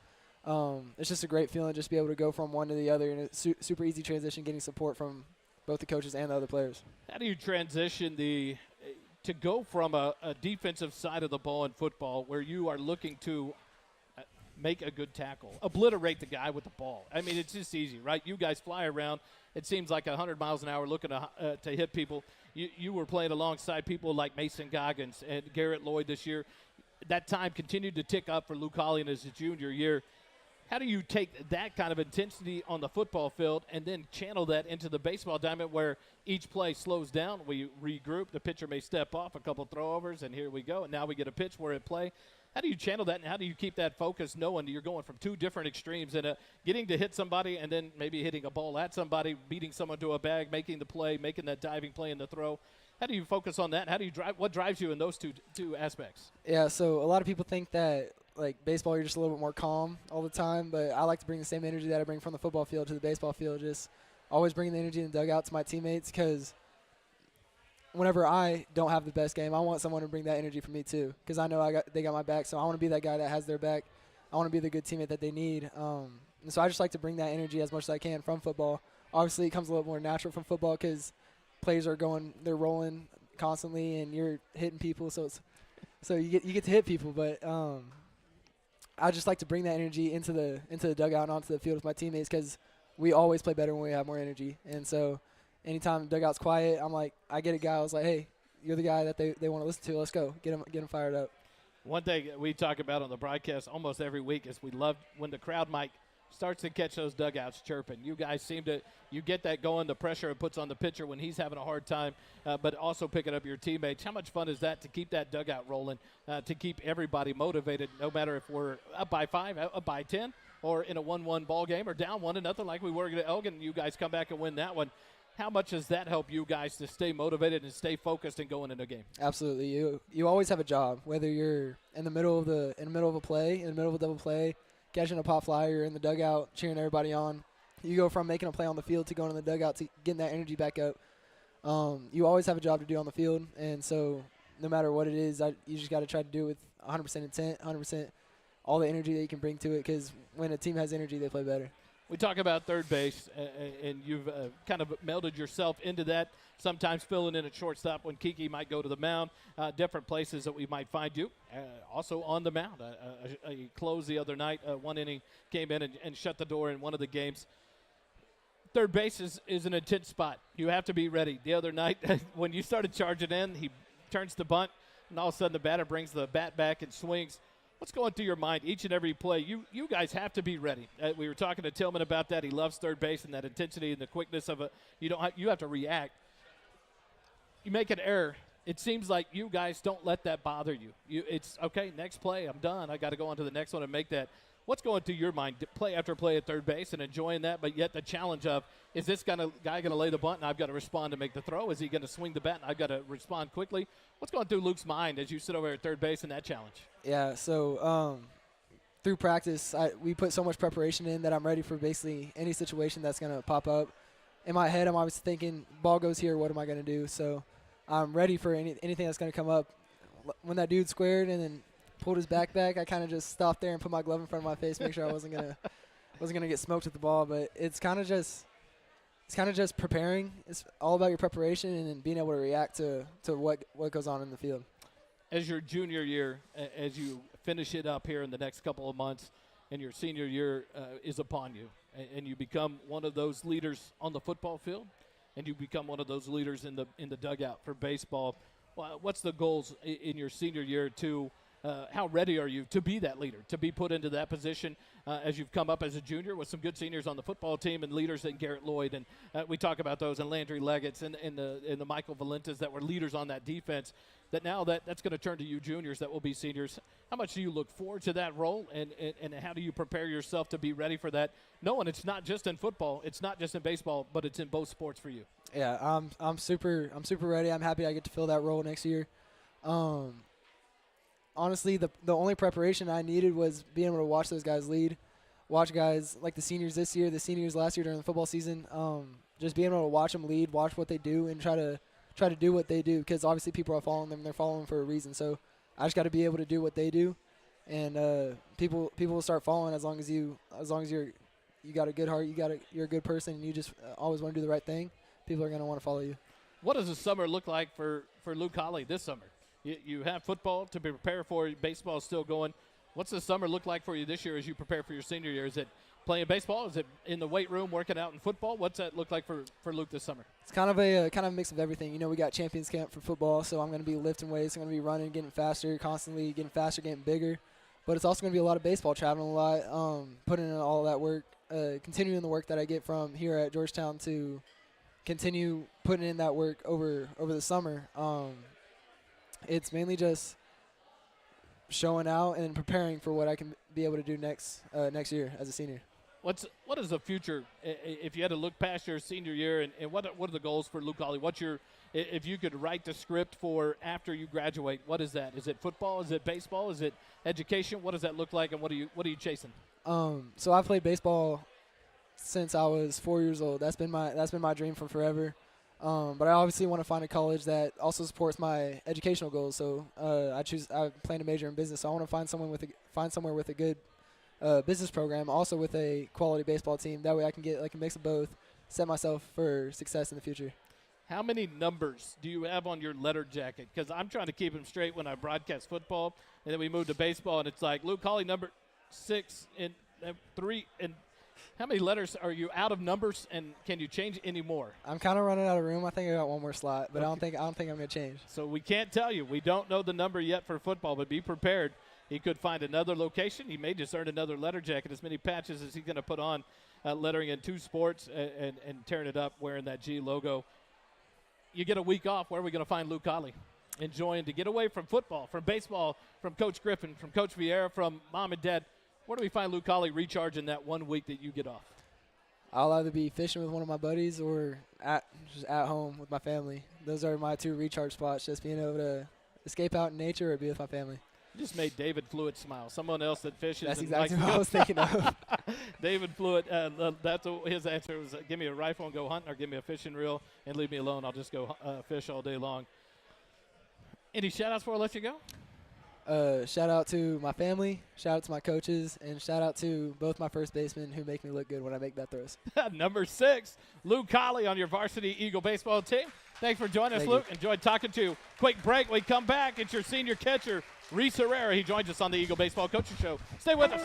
F: It's just a great feeling just to be able to go from one to the other in a super easy transition, getting support from both the coaches and the other players.
B: How do you transition to go from a defensive side of the ball in football where you are looking to make a good tackle, obliterate the guy with the ball? I mean, it's just easy, right? You guys fly around. It seems like 100 miles an hour looking to hit people. You were playing alongside people like Mason Goggins and Garrett Lloyd this year. That time continued to tick up for Luke Holly in his junior year. How do you take that kind of intensity on the football field and then channel that into the baseball diamond where each play slows down, we regroup, the pitcher may step off, a couple throwovers, and here we go, and now we get a pitch where it play? How do you channel that, and how do you keep that focus knowing you're going from 2 different extremes and getting to hit somebody and then maybe hitting a ball at somebody, beating someone to a bag, making the play, making that diving play in the throw? How do you focus on that? How do you drive? What drives you in those two aspects?
F: Yeah, so a lot of people think that, like, baseball, you're just a little bit more calm all the time, but I like to bring the same energy that I bring from the football field to the baseball field, just always bringing the energy in the dugout to my teammates, because whenever I don't have the best game, I want someone to bring that energy for me too, because I know they got my back, so I want to be that guy that has their back. I want to be the good teammate that they need. And so I just like to bring that energy as much as I can from football. Obviously, it comes a little more natural from football because players are they're rolling constantly, and you're hitting people, so you get to hit people, but I just like to bring that energy into the dugout and onto the field with my teammates, because we always play better when we have more energy. And so anytime the dugout's quiet, I get a guy, I was like, hey, you're the guy that they want to listen to. Let's go. Get him fired up.
B: One thing we talk about on the broadcast almost every week is we love when the crowd mic starts to catch those dugouts chirping. You guys you get that going, the pressure it puts on the pitcher when he's having a hard time, but also picking up your teammates. How much fun is that to keep that dugout rolling, to keep everybody motivated, no matter if we're up by 5, up by 10, or in a 1-1 ball game, or down 1-0 like we were at Elgin, and you guys come back and win that one? How much does that help you guys to stay motivated and stay focused and going into a game?
F: Absolutely. You always have a job, whether you're in the middle of a play, in the middle of a double play, catching a pop fly, or in the dugout cheering everybody on. You go from making a play on the field to going in the dugout to getting that energy back up. You always have a job to do on the field, and so no matter what it is, you just got to try to do it with 100% intent, 100% all the energy that you can bring to it, because when a team has energy, they play better.
B: We talk about third base, and you've kind of melded yourself into that, sometimes filling in at shortstop when Kiki might go to the mound, different places that we might find you. Also on the mound. A close the other night, 1 inning, came in and shut the door in one of the games. Third base is an intense spot. You have to be ready. The other night, when you started charging in, he turns the bunt, and all of a sudden the batter brings the bat back and swings. What's going through your mind each and every play? You guys have to be ready. We were talking to Tillman about that. He loves third base and that intensity and the quickness of it. You have to react. You make an error. It seems like you guys don't let that bother you. It's okay. Next play, I'm done. I got to go on to the next one and make that. What's going through your mind, play after play at third base and enjoying that, but yet the challenge of, is this guy going to lay the bunt and I've got to respond to make the throw? Is he going to swing the bat and I've got to respond quickly? What's going through Luke's mind as you sit over at third base in that challenge?
F: Yeah, so through practice, we put so much preparation in that I'm ready for basically any situation that's going to pop up. In my head, I'm obviously thinking, ball goes here, what am I going to do? So I'm ready for anything that's going to come up. When that dude squared and then pulled his back, I kind of just stopped there and put my glove in front of my face, make sure I wasn't gonna get smoked with the ball. But it's kind of just preparing. It's all about your preparation and then being able to react to what goes on in the field.
B: As your junior year, as you finish it up here in the next couple of months, and your senior year is upon you, and you become one of those leaders on the football field, and you become one of those leaders in the dugout for baseball. What's the goals in your senior year to? How ready are you to be that leader, to be put into that position as you've come up as a junior with some good seniors on the football team and leaders in Garrett Lloyd, and we talk about those, and Landry Leggett's and the Michael Valentas that were leaders on that defense, that now that's going to turn to you juniors that will be seniors. How much do you look forward to that role, and how do you prepare yourself to be ready for that, knowing it's not just in football, it's not just in baseball, but it's in both sports for you?
F: Yeah, I'm super ready. I'm happy I get to fill that role next year. Honestly, the only preparation I needed was being able to watch those guys lead, watch guys like the seniors this year, the seniors last year during the football season, just being able to watch them lead, watch what they do, and try to do what they do, because obviously people are following them, they're following for a reason. So I just got to be able to do what they do, and people will start following as long as you got a good heart, you're a good person, and you just always want to do the right thing. People are going to want to follow you.
B: What does the summer look like for Luke Holly this summer? You have football to be prepared for. Baseball is still going. What's the summer look like for you this year as you prepare for your senior year? Is it playing baseball? Is it in the weight room working out in football? What's that look like for Luke this summer?
F: It's kind of a mix of everything. You know, we got Champions Camp for football, so I'm going to be lifting weights. I'm going to be running, getting faster, constantly getting faster, getting bigger. But it's also going to be a lot of baseball, traveling a lot, putting in all that work, continuing the work that I get from here at Georgetown to continue putting in that work over the summer. It's mainly just showing out and preparing for what I can be able to do next year as a senior.
B: What is the future if you had to look past your senior year, and what are the goals for Luke Holly? If you could write the script for after you graduate, what is that? Is it football? Is it baseball? Is it education? What does that look like, and what are you chasing?
F: So I've played baseball since I was 4 years old. That's been my dream for forever. But I obviously want to find a college that also supports my educational goals. So I plan to major in business. So I want to find somewhere with a good business program, also with a quality baseball team. That way I can get like a mix of both, set myself for success in the future.
B: How many numbers do you have on your letter jacket? Because I'm trying to keep them straight when I broadcast football, and then we move to baseball, and it's like Luke Holly number 6 and 3 and. How many letters are you out of numbers, and can you change any more?
F: I'm kind of running out of room. I think I got one more slot, but okay. I don't think I'm going to change.
B: So we can't tell you. We don't know the number yet for football, but be prepared. He could find another location. He may just earn another letter jacket. As many patches as he's going to put on, lettering in 2 sports and tearing it up, wearing that G logo. You get a week off. Where are we going to find Luke Holly? Enjoying to get away from football, from baseball, from Coach Griffin, from Coach Vierra, from Mom and Dad. Where do we find Luke Holly recharging that 1 week that you get off?
F: I'll either be fishing with one of my buddies or just at home with my family. Those are my 2 recharge spots, just being able to escape out in nature or be with my family.
B: You just made David Fluid smile. Someone else that fishes.
F: That's exactly what I was thinking of.
B: David Fluid, his answer was, give me a rifle and go hunting, or give me a fishing reel and leave me alone. I'll just go fish all day long. Any shout-outs before I let you go?
F: Shout out to my family, shout out to my coaches, and shout out to both my first basemen who make me look good when I make bat throws.
B: Number 6, Luke Holly on your varsity Eagle baseball team. Thanks for joining us, Luke. Enjoyed talking to you. Quick break. We come back. It's your senior catcher, Reese Herrera. He joins us on the Eagle Baseball Coaching Show. Stay with us.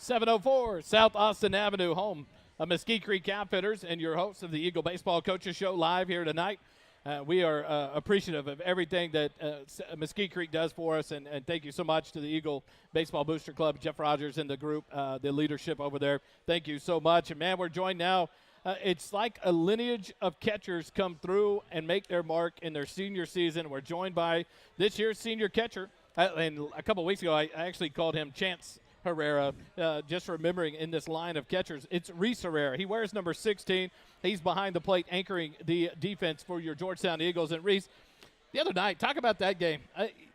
B: 704 South Austin Avenue, home of Mesquite Creek Outfitters, and your host of the Eagle Baseball Coaches Show live here tonight. We are appreciative of everything that Mesquite Creek does for us, and thank you so much to the Eagle Baseball Booster Club, Jeff Rogers and the group, the leadership over there. Thank you so much. And, man, we're joined now. It's like a lineage of catchers come through and make their mark in their senior season. We're joined by this year's senior catcher. And a couple weeks ago, I actually called him Chance Herrera, just remembering in this line of catchers. It's Reese Herrera. He wears number 16. He's behind the plate anchoring the defense for your Georgetown Eagles. And, Reese, the other night, talk about that game.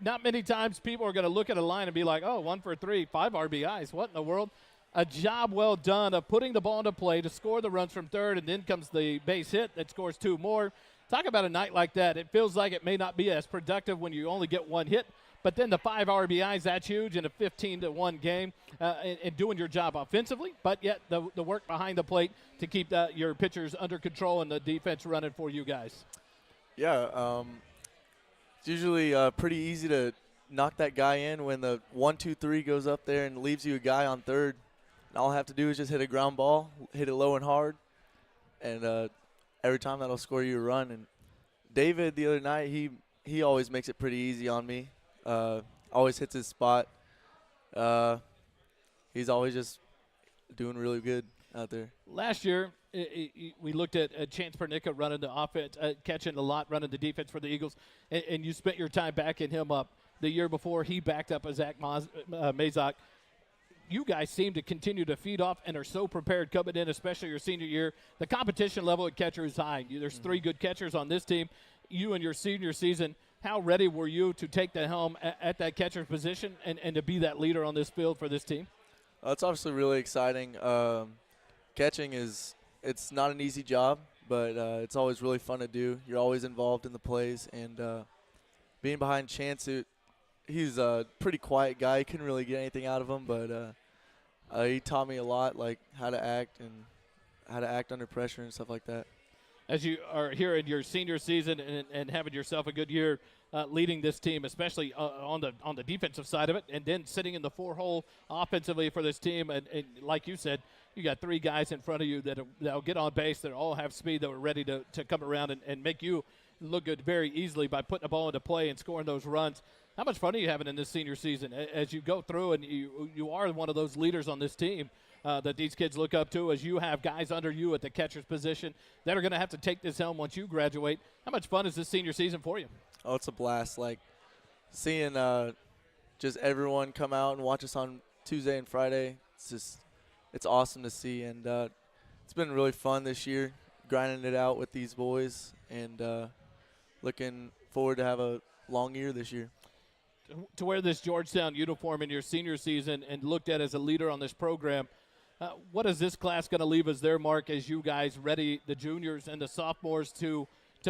B: Not many times people are going to look at a line and be like, oh, 1 for 3, 5 RBIs. What in the world? A job well done of putting the ball into play to score the runs from third, and then comes the base hit that scores 2 more. Talk about a night like that. It feels like it may not be as productive when you only get 1 hit, but then the 5 RBIs, that's huge in a 15-1 game, and doing your job offensively, but yet the work behind the plate to keep your pitchers under control and the defense running for you guys.
G: Yeah, it's usually pretty easy to knock that guy in when the 1-2-3 goes up there and leaves you a guy on third. And all I have to do is just hit a ground ball, hit it low and hard, and every time that'll score you a run. And David the other night, he always makes it pretty easy on me. Always hits his spot. He's always just doing really good out there.
B: Last year, we looked at Chance Pernica running the offense, catching a lot, running the defense for the Eagles, and you spent your time backing him up. The year before, he backed up Zach Mazak. You guys seem to continue to feed off and are so prepared coming in, especially your senior year. The competition level at catcher is high. There's 3 good catchers on this team. You in your senior season, how ready were you to take the helm at that catcher's position and to be that leader on this field for this team?
G: It's obviously really exciting. Catching it's not an easy job, but it's always really fun to do. You're always involved in the plays, and being behind Chance, he's a pretty quiet guy. You couldn't really get anything out of him, but he taught me a lot, like how to act under pressure and stuff like that.
B: As you are here in your senior season and having yourself a good year leading this team, especially on the defensive side of it, and then sitting in the 4-hole offensively for this team, and like you said, you got 3 guys in front of you that'll get on base, that all have speed, that are ready to come around and make you look good very easily by putting the ball into play and scoring those runs. How much fun are you having in this senior season as you go through and you are one of those leaders on this team that these kids look up to, as you have guys under you at the catcher's position that are going to have to take this helm once you graduate? How much fun is this senior season for you?
G: Oh, it's a blast. Like seeing just everyone come out and watch us on Tuesday and Friday. It's awesome to see, and it's been really fun this year, grinding it out with these boys, and looking forward to have a long year this year.
B: To wear this Georgetown uniform in your senior season and looked at as a leader on this program, what is this class going to leave as their mark as you guys ready the juniors and the sophomores to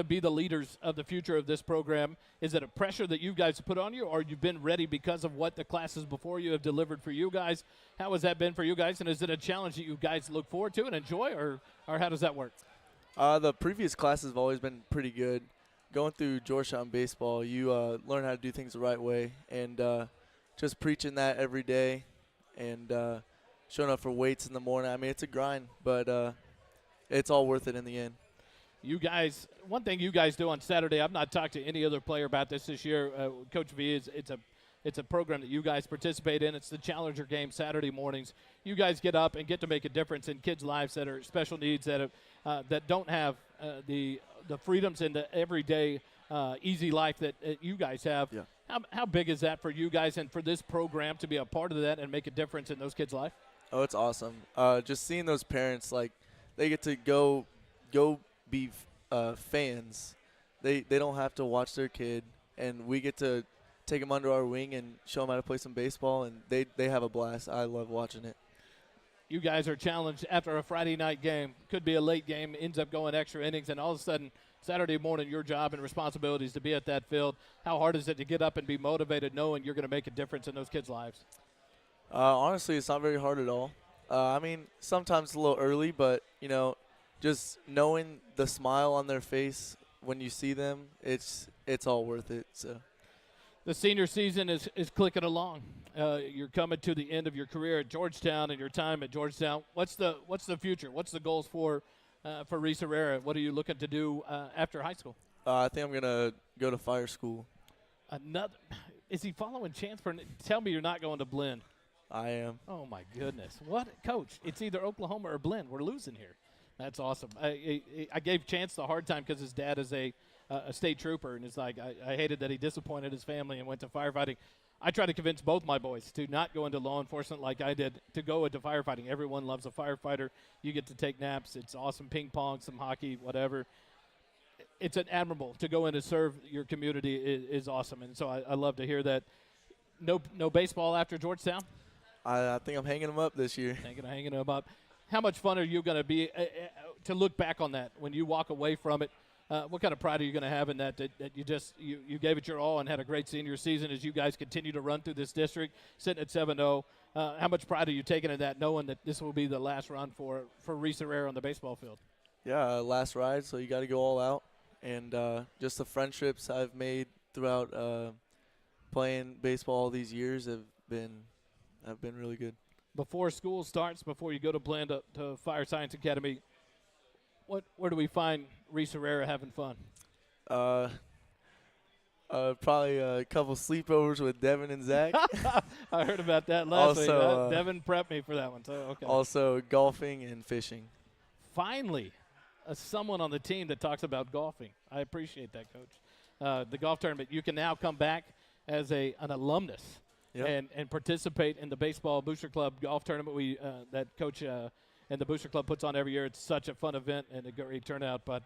B: be the leaders of the future of this program? Is it a pressure that you guys put on you, or you've been ready because of what the classes before you have delivered for you guys? How has that been for you guys, and is it a challenge that you guys look forward to and enjoy, or how does that work?
G: The previous classes have always been pretty good. Going through Georgetown baseball, you learn how to do things the right way, and just preaching that every day and showing up for weights in the morning. I mean, it's a grind, but it's all worth it in the end.
B: You guys, one thing you guys do on Saturday, I've not talked to any other player about this year. Coach V, it's a program that you guys participate in. It's the Challenger game Saturday mornings. You guys get up and get to make a difference in kids' lives that are special needs, that don't have the freedoms in the everyday easy life that you guys have. Yeah. How big is that for you guys and for this program to be a part of that and make a difference in those kids' life?
G: Oh, it's awesome. Just seeing those parents, like, they get to go be fans. They don't have to watch their kid, and we get to take them under our wing and show them how to play some baseball, and they have a blast. I love watching it.
B: You guys are challenged after a Friday night game. Could be a late game, ends up going extra innings, and all of a sudden Saturday morning your job and responsibility is to be at that field. How hard is it to get up and be motivated knowing you're going to make a difference in those kids' lives?
G: Honestly, it's not very hard at all. I mean, sometimes it's a little early, but, just knowing the smile on their face when you see them, it's all worth it. So
B: The senior season is clicking along. You're coming to the end of your career at Georgetown and your time at Georgetown. What's the future? What's the goals for Reese Herrera? What are you looking to do after high school?
G: I think I'm gonna go to fire school.
B: Is he following chance for? Tell me you're not going to Blinn.
G: I am.
B: Oh my goodness! What, Coach? It's either Oklahoma or Blinn. We're losing here. That's awesome. I gave Chance the hard time because his dad is a state trooper, and it's like I hated that he disappointed his family and went to firefighting. I try to convince both my boys to not go into law enforcement like I did, to go into firefighting. Everyone loves a firefighter. You get to take naps. It's awesome. Ping pong, some hockey, whatever. It's an admirable to go in and serve your community is awesome, and so I love to hear that. No baseball after Georgetown?
G: I think I'm hanging them up this year.
B: Thinking of hanging them up. How much fun are you going to be to look back on that when you walk away from it? What kind of pride are you going to have in that you gave it your all and had a great senior season as you guys continue to run through this district, sitting at 7-0? How much pride are you taking in that, knowing that this will be the last run for Reese Herrera on the baseball field?
G: Yeah, last ride, so you got to go all out. And just the friendships I've made throughout playing baseball all these years have been really good.
B: Before school starts, before you go to Blinn to Fire Science Academy, where do we find Reese Herrera having fun?
G: Probably a couple sleepovers with Devin and Zach.
B: I heard about that last week.
G: Also,
B: Devin prepped me for that one. So okay.
G: Also golfing and fishing.
B: Finally, someone on the team that talks about golfing. I appreciate that, Coach. The golf tournament, you can now come back as an alumnus. Yep. And participate in the baseball Booster Club golf tournament that Coach and the Booster Club puts on every year. It's such a fun event and a great turnout. But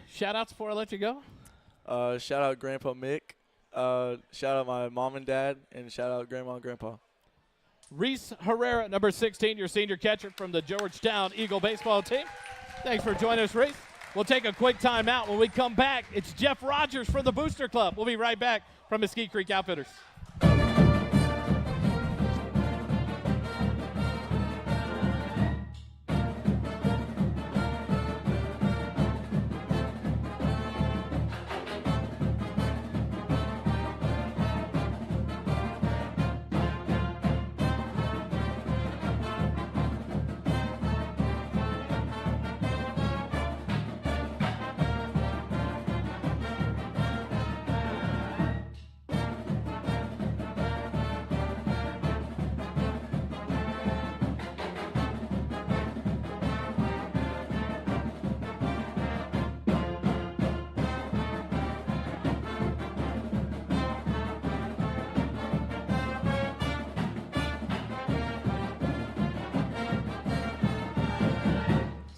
B: shout-outs before I let you go?
G: Shout out Grandpa Mick. Shout out my mom and dad. And shout out Grandma and Grandpa.
B: Reese Herrera, number 16, your senior catcher from the Georgetown Eagle baseball team. Thanks for joining us, Reese. We'll take a quick time out. When we come back, it's Jeff Rogers from the Booster Club. We'll be right back from Mesquite Creek Outfitters.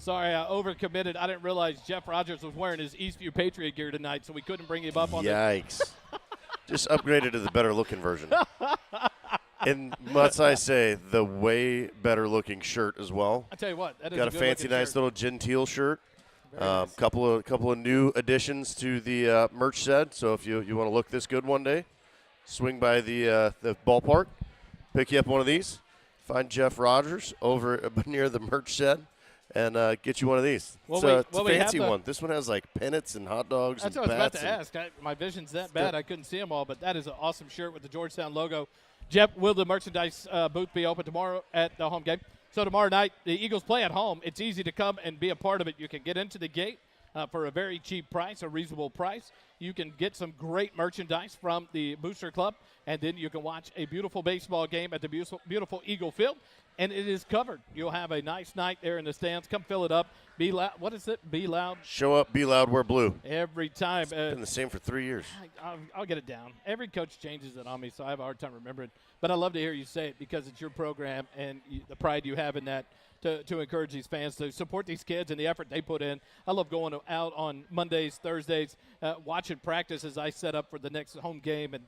B: Sorry, I overcommitted. I didn't realize Jeff Rogers was wearing his Eastview Patriot gear tonight, so we couldn't bring him up on
C: Yikes. Just upgraded to the better-looking version. And must I say, the way better-looking shirt as well.
B: I tell you what, that is
C: got a fancy, nice little genteel shirt.
B: Nice.
C: Couple of new additions to the merch shed. So if you want to look this good one day, swing by the ballpark, pick you up one of these. Find Jeff Rogers over near the merch shed. And get you one of these. It's a fancy one. This one has like pennants and hot dogs.
B: That's
C: and
B: what I was
C: bats
B: about to ask. My vision's that bad I couldn't see them all, but that is an awesome shirt with the Georgetown logo. Jeff, will the merchandise booth be open tomorrow at the home game? So tomorrow night, the Eagles play at home. It's easy to come and be a part of it. You can get into the gate for a very cheap price, a reasonable price. You can get some great merchandise from the Booster Club, and then you can watch a beautiful baseball game at the beautiful Eagle Field. And it is covered. You'll have a nice night there in the stands. Come fill it up. Be loud. What is it? Be loud.
C: Show up, be loud, wear blue.
B: Every time.
C: It's been the same for 3 years.
B: I'll get it down. Every coach changes it on me, so I have a hard time remembering. But I love to hear you say it because it's your program and the pride you have in that to encourage these fans to support these kids and the effort they put in. I love going out on Mondays, Thursdays, watching practice as I set up for the next home game and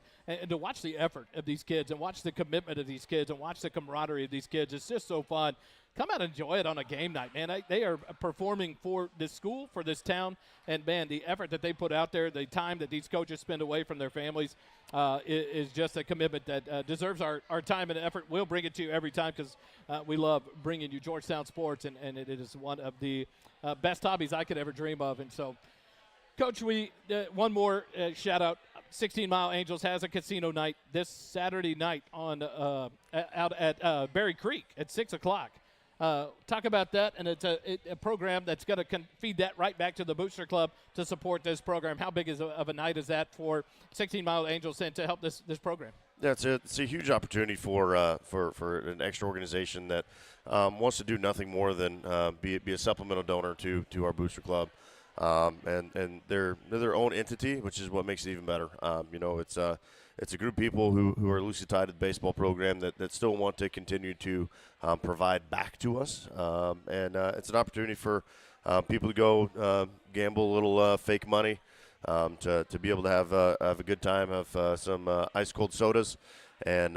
B: to watch the effort of these kids and watch the commitment of these kids and watch the camaraderie of these kids. It's just so fun. Come out and enjoy it on a game night, man. They are performing for this school, for this town, and, man, the effort that they put out there, the time that these coaches spend away from their families is just a commitment that deserves our time and effort. We'll bring it to you every time because we love bringing you Georgetown sports, and it is one of the best hobbies I could ever dream of. And so, Coach, one more shout-out. 16 Mile Angels has a casino night this Saturday night on out at Berry Creek at 6 o'clock. Talk about that, and it's a program that's going to feed that right back to the Booster Club to support this program. How big of a night is that for 16 Mile Angels and to help this program?
C: Yeah, it's a huge opportunity for an extra organization that wants to do nothing more than be a supplemental donor to our Booster Club, and they're their own entity, which is what makes it even better. It's a group of people who are loosely tied to the baseball program that still want to continue to provide back to us, and it's an opportunity for people to go gamble a little fake money. To be able to have a good time, have some ice cold sodas, and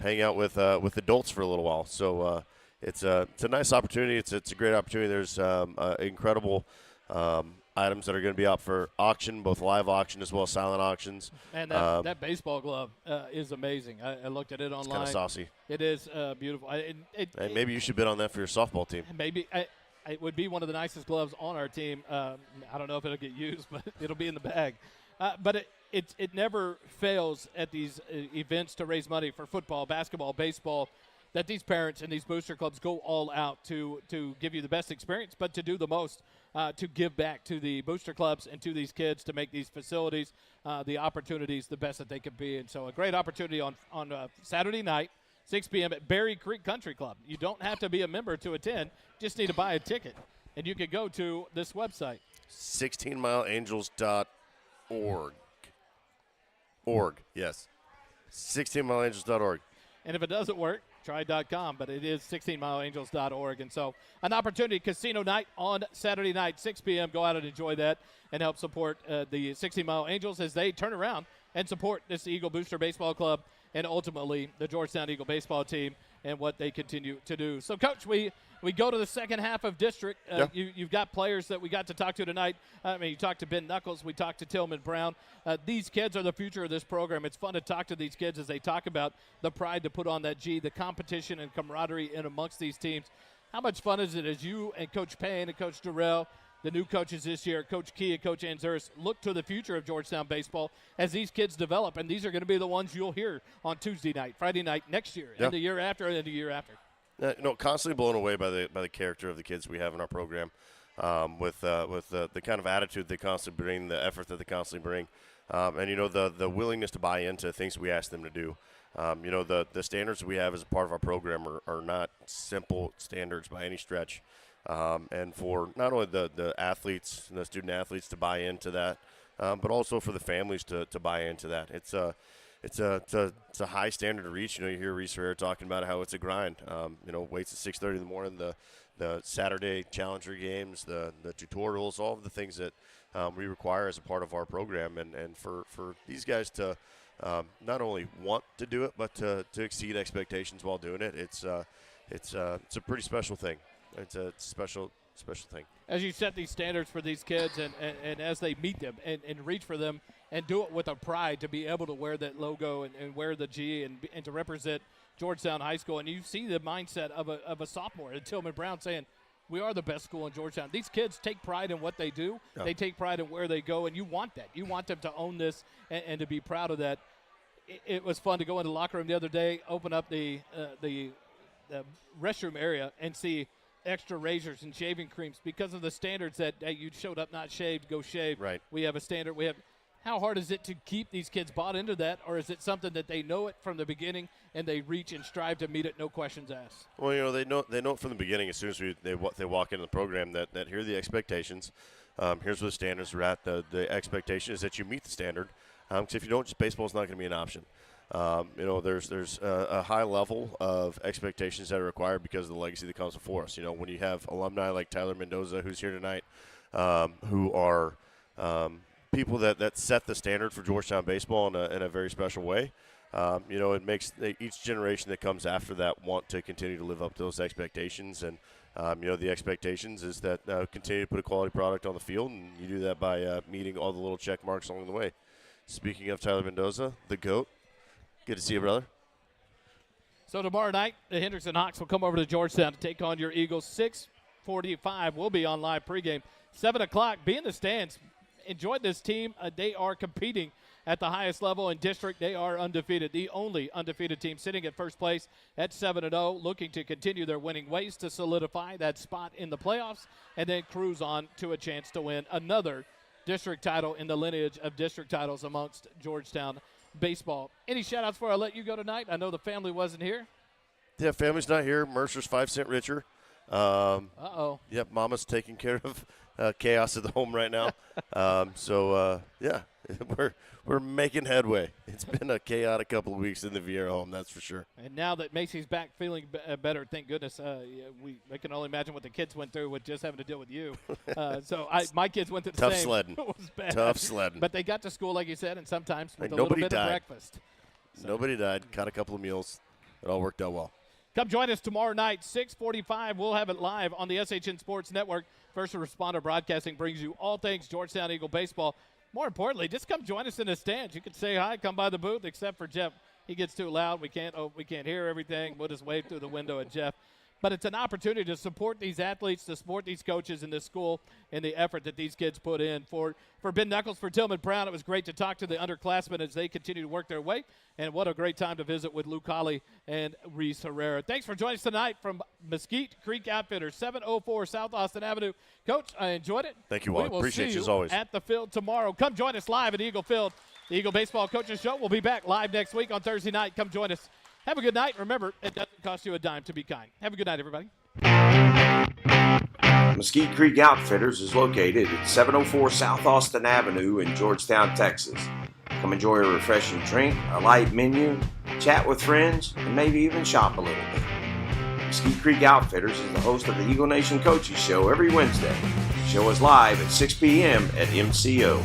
C: hang out with adults for a little while. So it's a nice opportunity. It's a great opportunity. There's incredible items that are going to be out for auction, both live auction as well as silent auctions.
B: And that baseball glove is amazing. I looked at it online.
C: It's kind of saucy.
B: It is beautiful.
C: Maybe you should bid on that for your softball team.
B: Maybe. It would be one of the nicest gloves on our team. I don't know if it'll get used, but it'll be in the bag. But it never fails at these events to raise money for football, basketball, baseball, that these parents and these booster clubs go all out to give you the best experience, but to do the most to give back to the booster clubs and to these kids to make these facilities, the opportunities, the best that they could be. And so a great opportunity on Saturday night, 6 p.m. at Berry Creek Country Club. You don't have to be a member to attend. Just need to buy a ticket. And you can go to this website.
C: 16mileangels.org. Yes. 16mileangels.org.
B: And if it doesn't work, try.com. But it is 16mileangels.org. And so an opportunity, casino night on Saturday night, 6 p.m. Go out and enjoy that and help support the 16 Mile Angels as they turn around and support this Eagle Booster Baseball Club and ultimately the Georgetown Eagle baseball team and what they continue to do. So, Coach, we go to the second half of district. You've got players that we got to talk to tonight. You talked to Ben Knuckles. We talked to Tillman Brown. These kids are the future of this program. It's fun to talk to these kids as they talk about the pride to put on that G, the competition and camaraderie in amongst these teams. How much fun is it as you and Coach Payne and Coach Durrell, the new coaches this year, Coach Key and Coach Anzuris, look to the future of Georgetown baseball as these kids develop, and these are going to be the ones you'll hear on Tuesday night, Friday night, next year, and the year after, and the year after.
C: Constantly blown away by the character of the kids we have in our program, with the kind of attitude they constantly bring, the effort that they constantly bring, and the willingness to buy into things we ask them to do. The standards we have as a part of our program are not simple standards by any stretch. And for not only the athletes and the student athletes to buy into that, but also for the families to buy into that. It's a high standard to reach. You hear Reese Vierra talking about how it's a grind. Waits at 6:30 in the morning, the Saturday Challenger games, the tutorials, all of the things that we require as a part of our program. And for these guys to not only want to do it, but to exceed expectations while doing it, it's a pretty special thing. It's a special thing.
B: As you set these standards for these kids and as they meet them and reach for them and do it with a pride to be able to wear that logo and wear the G and to represent Georgetown High School. And you see the mindset of a sophomore, and Tillman Brown saying, we are the best school in Georgetown. These kids take pride in what they do. Yeah. They take pride in where they go, and you want that. You want them to own this and to be proud of that. It was fun to go in the locker room the other day, open up the restroom area and see extra razors and shaving creams because of the standards that you showed up not shaved, go shave.
C: Right.
B: We have a standard. How hard is it to keep these kids bought into that, or is it something that they know it from the beginning and they reach and strive to meet it, no questions asked?
C: Well, they know it from the beginning. As soon as they walk into the program, that here are the expectations. Here's where the standards are at. The expectation is that you meet the standard. Because if you don't, baseball is not going to be an option. There's a high level of expectations that are required because of the legacy that comes before us. When you have alumni like Tyler Mendoza, who's here tonight, who are people that set the standard for Georgetown baseball in a very special way. It makes each generation that comes after that want to continue to live up to those expectations. And, the expectations is that continue to put a quality product on the field, and you do that by meeting all the little check marks along the way. Speaking of Tyler Mendoza, the GOAT, good to see you, brother.
B: So tomorrow night, the Hendrickson Hawks will come over to Georgetown to take on your Eagles. 6:45 will be on live pregame. 7 o'clock, be in the stands. Enjoy this team. They are competing at the highest level in district. They are undefeated, the only undefeated team sitting at first place at 7-0, looking to continue their winning ways to solidify that spot in the playoffs and then cruise on to a chance to win another district title in the lineage of district titles amongst Georgetown baseball. Any shout-outs before I let you go tonight? I know the family wasn't here.
C: Yeah, family's not here. Mercer's 5 cent richer. Yep, Mama's taking care of chaos at the home right now. Yeah, we're making headway. It's been a chaotic couple of weeks in the Vierra home, that's for sure.
B: And now that Macy's back feeling better, thank goodness, I can only imagine what the kids went through with just having to deal with you. My kids went through the
C: Tough
B: same.
C: sledding.
B: It was bad.
C: Tough sledding.
B: But they got to school, like you said, and sometimes with a
C: nobody
B: little bit
C: died.
B: of breakfast. So.
C: Nobody died. Caught a couple of meals. It all worked out well.
B: Come join us tomorrow night, 6:45. We'll have it live on the SHN Sports Network. First Responder Broadcasting brings you all things Georgetown Eagle baseball. More importantly, just come join us in the stands. You can say hi, come by the booth, except for Jeff. He gets too loud. We can't hear everything. We'll just wave through the window at Jeff. But it's an opportunity to support these athletes, to support these coaches in this school and the effort that these kids put in. For Ben Knuckles, for Tillman Brown, it was great to talk to the underclassmen as they continue to work their way. And what a great time to visit with Luke Holly and Reese Herrera. Thanks for joining us tonight from Mesquite Creek Outfitters, 704 South Austin Avenue. Coach, I enjoyed it.
C: Thank you, Wally. Appreciate you as always.
B: At the field tomorrow. Come join us live at Eagle Field. The Eagle Baseball Coaches Show will be back live next week on Thursday night. Come join us. Have a good night. Remember, it doesn't cost you a dime to be kind. Have a good night, everybody.
A: Mesquite Creek Outfitters is located at 704 South Austin Avenue in Georgetown, Texas. Come enjoy a refreshing drink, a light menu, chat with friends, and maybe even shop a little bit. Mesquite Creek Outfitters is the host of the Eagle Nation Coaches Show every Wednesday. The show is live at 6 p.m. at MCO.